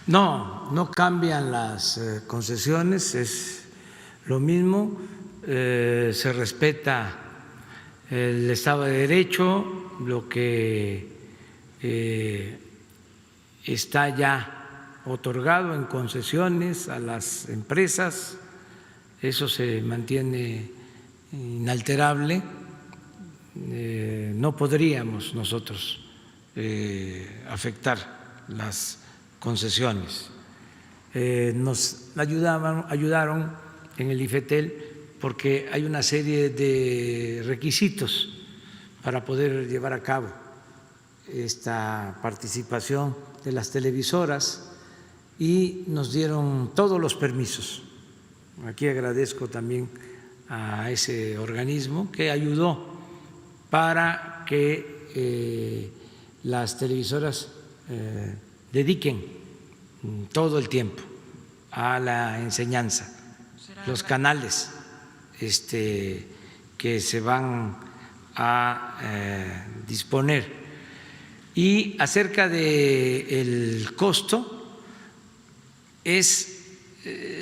No cambian las concesiones, es lo mismo, se respeta el Estado de Derecho, lo que está ya otorgado en concesiones a las empresas, eso se mantiene inalterable. No podríamos nosotros afectar las concesiones. Nos ayudaron en el IFETEL porque hay una serie de requisitos para poder llevar a cabo esta participación de las televisoras y nos dieron todos los permisos. Aquí agradezco también a ese organismo que ayudó para que las televisoras dediquen todo el tiempo a la enseñanza, los canales que se van a disponer. Y acerca del costo, es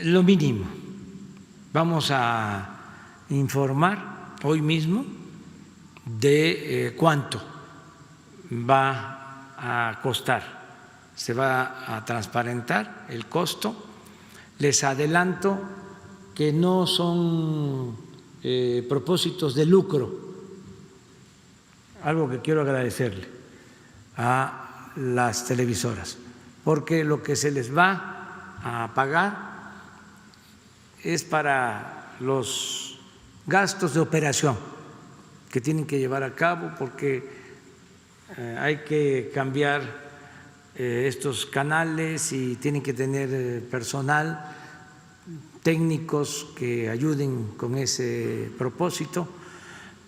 lo mínimo. Vamos a informar hoy mismo de cuánto va a costar. Se va a transparentar el costo. Les adelanto que no son propósitos de lucro, algo que quiero agradecerle a las televisoras, porque lo que se les va a pagar es para los gastos de operación que tienen que llevar a cabo, porque hay que cambiar estos canales y tienen que tener personal, técnicos que ayuden con ese propósito.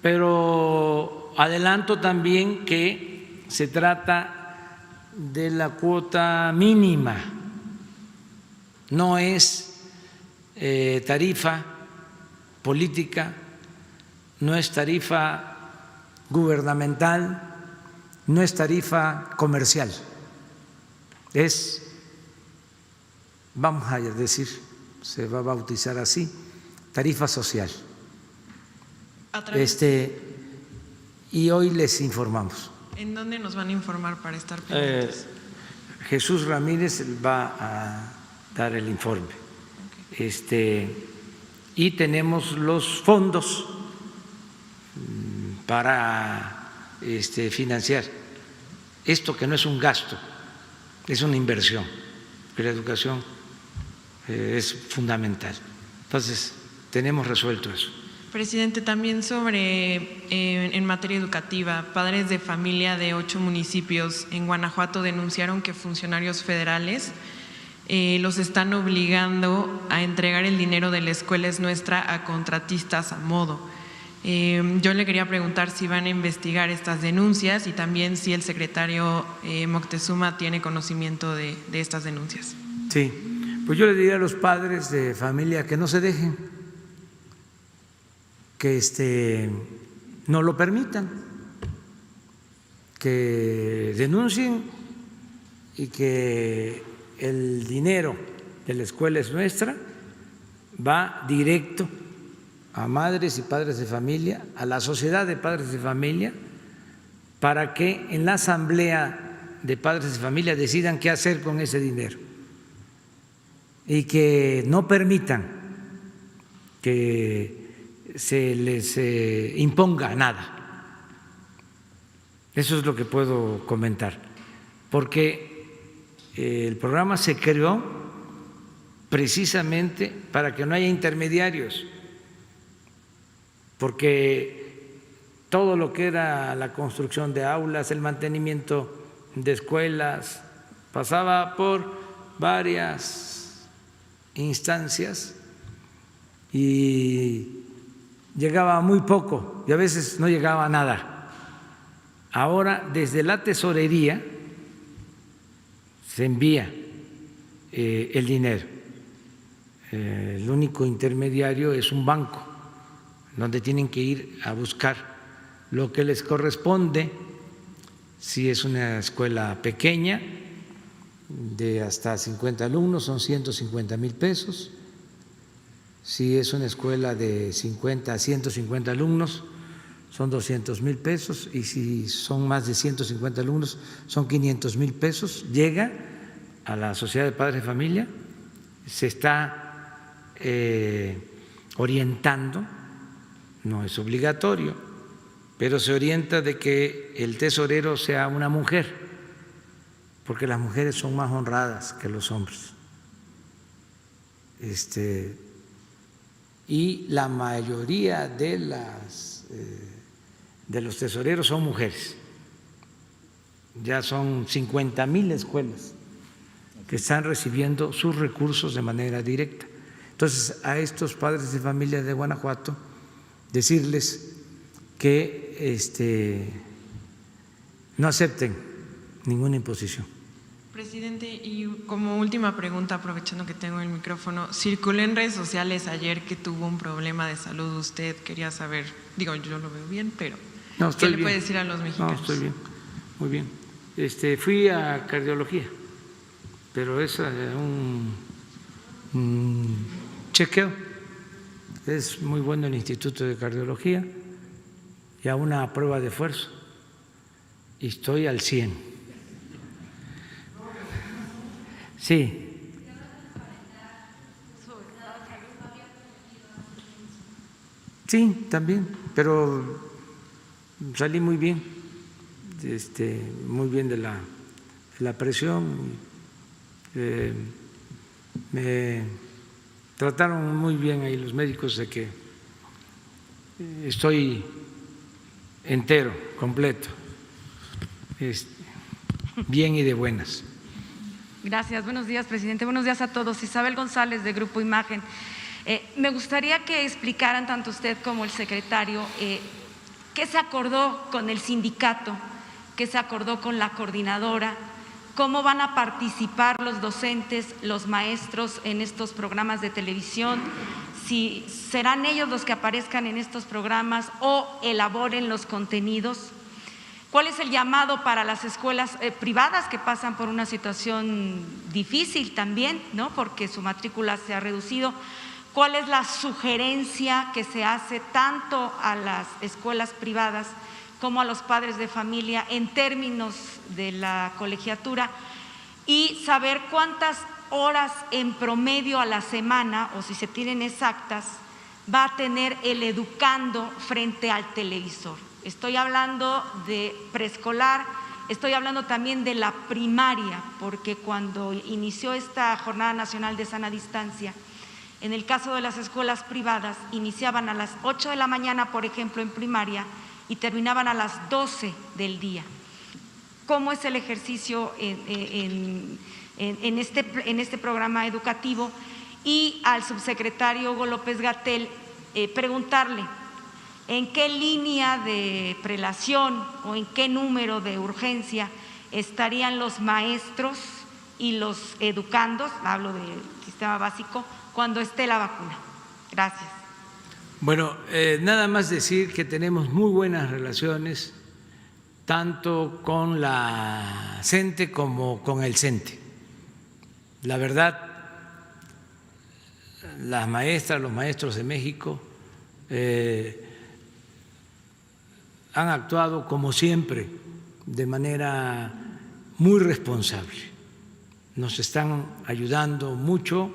Pero adelanto también que se trata de la cuota mínima, no es tarifa política, no es tarifa gubernamental, no es tarifa comercial, es, vamos a decir, se va a bautizar así, tarifa social. Y hoy les informamos. ¿En dónde nos van a informar para estar pendientes? Jesús Ramírez va a dar el informe. Okay. Y tenemos los fondos para financiar esto, que no es un gasto, es una inversión, que la educación es fundamental. Entonces, tenemos resuelto eso. Presidente, también sobre, en materia educativa, padres de familia de 8 municipios en Guanajuato denunciaron que funcionarios federales los están obligando a entregar el dinero de la escuela Es Nuestra a contratistas a modo. Yo le quería preguntar si van a investigar estas denuncias y también si el secretario Moctezuma tiene conocimiento de estas denuncias. Sí, pues yo le diría a los padres de familia que no se dejen, que no lo permitan, que denuncien y que el dinero de la escuela Es Nuestra va directo a madres y padres de familia, a la sociedad de padres de familia, para que en la asamblea de padres de familia decidan qué hacer con ese dinero y que no permitan que se les imponga nada. Eso es lo que puedo comentar, porque el programa se creó precisamente para que no haya intermediarios, porque todo lo que era la construcción de aulas, el mantenimiento de escuelas, pasaba por varias instancias y llegaba muy poco y a veces no llegaba nada. Ahora, desde la tesorería se envía el dinero. El único intermediario es un banco, donde tienen que ir a buscar lo que les corresponde. Si es una escuela pequeña, de hasta 50 alumnos, son 150,000 pesos. Si es una escuela de 50 a 150 alumnos, son 200,000 pesos. Y si son más de 150 alumnos, son 500,000 pesos. Llega a la Sociedad de Padres de Familia, se está orientando, no es obligatorio, pero se orienta de que el tesorero sea una mujer, porque las mujeres son más honradas que los hombres. Y la mayoría de los tesoreros son mujeres. Ya son 50,000 escuelas que están recibiendo sus recursos de manera directa. Entonces, a estos padres de familia de Guanajuato, decirles que no acepten ninguna imposición, Presidente, y como última pregunta, aprovechando que tengo el micrófono, circuló en redes sociales ayer que tuvo un problema de salud usted, quería saber, digo, yo lo veo bien, pero no, ¿qué le bien. puede decir a los mexicanos? No, estoy bien, muy bien. Fui a cardiología, pero es un chequeo, es muy bueno el Instituto de Cardiología, y a una prueba de esfuerzo, y estoy al 100. Sí. Sí, también, pero salí muy bien, muy bien de la presión. Me trataron muy bien ahí los médicos de que estoy entero, completo, bien y de buenas. Gracias, buenos días, presidente. Buenos días a todos. Isabel González, de Grupo Imagen. Me gustaría que explicaran tanto usted como el secretario qué se acordó con el sindicato, qué se acordó con la coordinadora, cómo van a participar los docentes, los maestros en estos programas de televisión, si serán ellos los que aparezcan en estos programas o elaboren los contenidos. ¿Cuál es el llamado para las escuelas privadas que pasan por una situación difícil también, ¿no? Porque su matrícula se ha reducido? ¿Cuál es la sugerencia que se hace tanto a las escuelas privadas como a los padres de familia en términos de la colegiatura? Y saber cuántas horas en promedio a la semana, o si se tienen exactas, va a tener el educando frente al televisor. Estoy hablando de preescolar, estoy hablando también de la primaria, porque cuando inició esta Jornada Nacional de Sana Distancia, en el caso de las escuelas privadas, iniciaban a las 8 de la mañana, por ejemplo, en primaria, y terminaban a las 12 del día. ¿Cómo es el ejercicio en este programa educativo? Y al subsecretario Hugo López-Gatell preguntarle, ¿en qué línea de prelación o en qué número de urgencia estarían los maestros y los educandos, hablo del sistema básico, cuando esté la vacuna? Gracias. Bueno, nada más decir que tenemos muy buenas relaciones tanto con la CENTE como con el CENTE. La verdad, las maestras, los maestros de México han actuado como siempre de manera muy responsable. Nos están ayudando mucho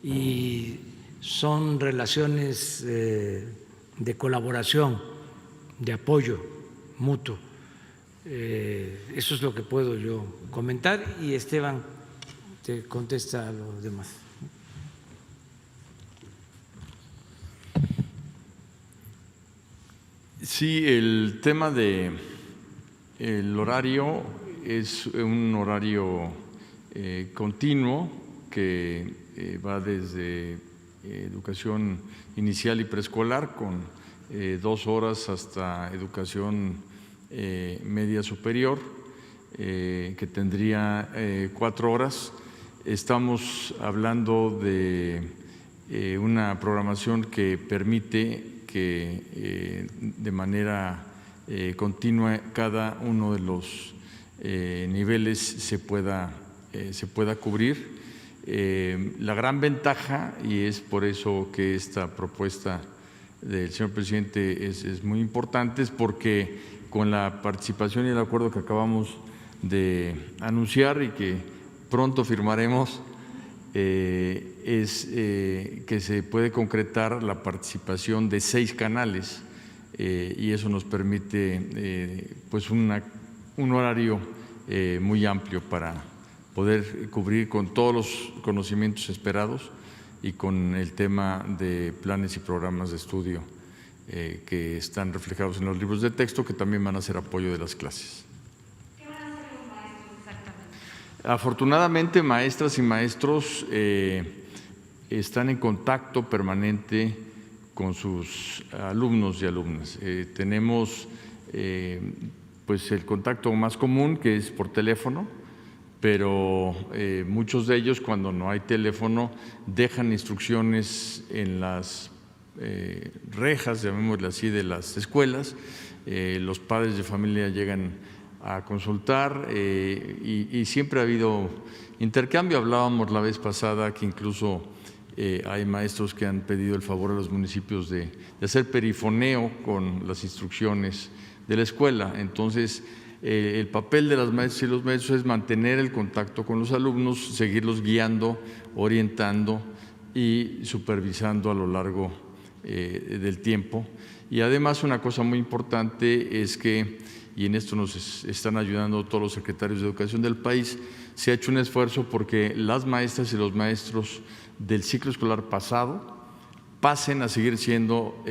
y son relaciones de colaboración, de apoyo mutuo. Eso es lo que puedo yo comentar y Esteban te contesta a los demás. Sí, el tema de el horario es un horario continuo que va desde educación inicial y preescolar con 2 horas hasta educación media superior, que tendría 4 horas. Estamos hablando de una programación que permite que de manera continua cada uno de los niveles se pueda cubrir. La gran ventaja, y es por eso que esta propuesta del señor presidente es muy importante, es porque con la participación y el acuerdo que acabamos de anunciar y que pronto firmaremos, es que se puede concretar la participación de 6 canales y eso nos permite pues un horario muy amplio para poder cubrir con todos los conocimientos esperados y con el tema de planes y programas de estudio que están reflejados en los libros de texto, que también van a ser apoyo de las clases. ¿Qué van a hacer los maestros exactamente? Afortunadamente, maestras y maestros están en contacto permanente con sus alumnos y alumnas. Tenemos pues el contacto más común, que es por teléfono, pero muchos de ellos, cuando no hay teléfono, dejan instrucciones en las rejas, llamémosle así, de las escuelas. Los padres de familia llegan a consultar y siempre ha habido intercambio. Hablábamos la vez pasada que incluso hay maestros que han pedido el favor a los municipios de hacer perifoneo con las instrucciones de la escuela. Entonces, el papel de las maestras y los maestros es mantener el contacto con los alumnos, seguirlos guiando, orientando y supervisando a lo largo del tiempo. Y además, una cosa muy importante es que, y en esto nos están ayudando todos los secretarios de educación del país, se ha hecho un esfuerzo porque las maestras y los maestros del ciclo escolar pasado pasen a seguir siendo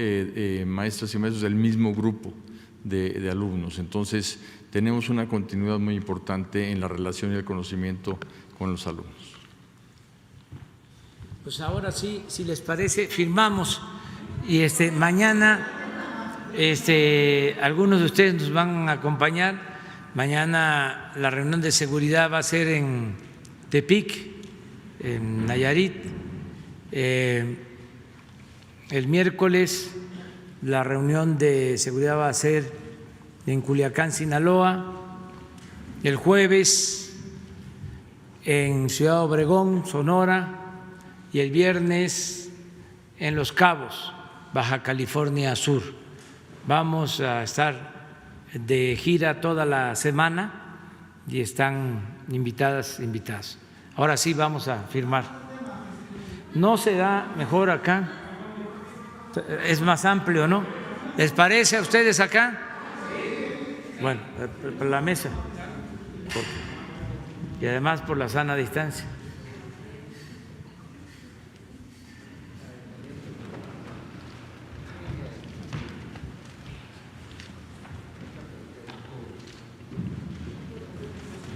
maestras y maestros del mismo grupo de alumnos. Entonces, tenemos una continuidad muy importante en la relación y el conocimiento con los alumnos. Pues ahora sí, si les parece, firmamos y mañana algunos de ustedes nos van a acompañar. Mañana la reunión de seguridad va a ser en Tepic, en Nayarit. El miércoles la reunión de seguridad va a ser en Culiacán, Sinaloa. El jueves en Ciudad Obregón, Sonora. Y el viernes en Los Cabos, Baja California Sur. Vamos a estar de gira toda la semana y están invitados. Ahora sí vamos a firmar. ¿No se da mejor acá? Es más amplio, ¿no? ¿Les parece a ustedes acá? Bueno, por la mesa. Y además por la sana distancia.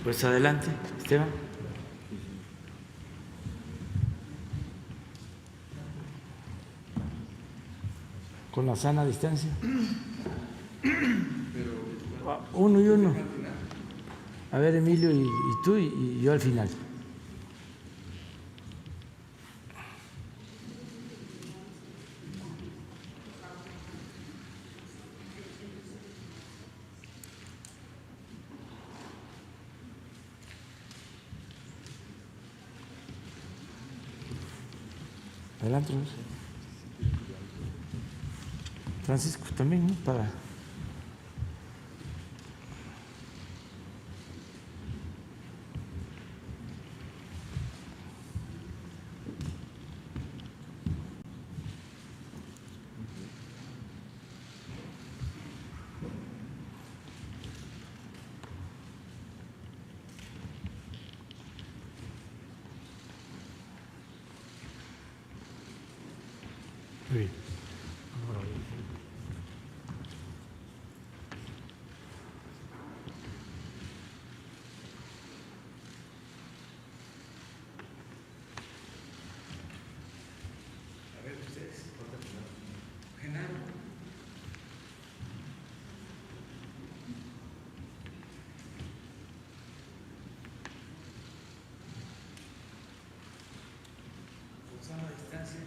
Pues adelante, Esteban. Con la sana distancia. Uno y uno. A ver, Emilio, y tú y yo al final. Adelante, Francisco, también, ¿no? Para… Muy bien. A ver, ustedes. Genaro. Usando la distancia.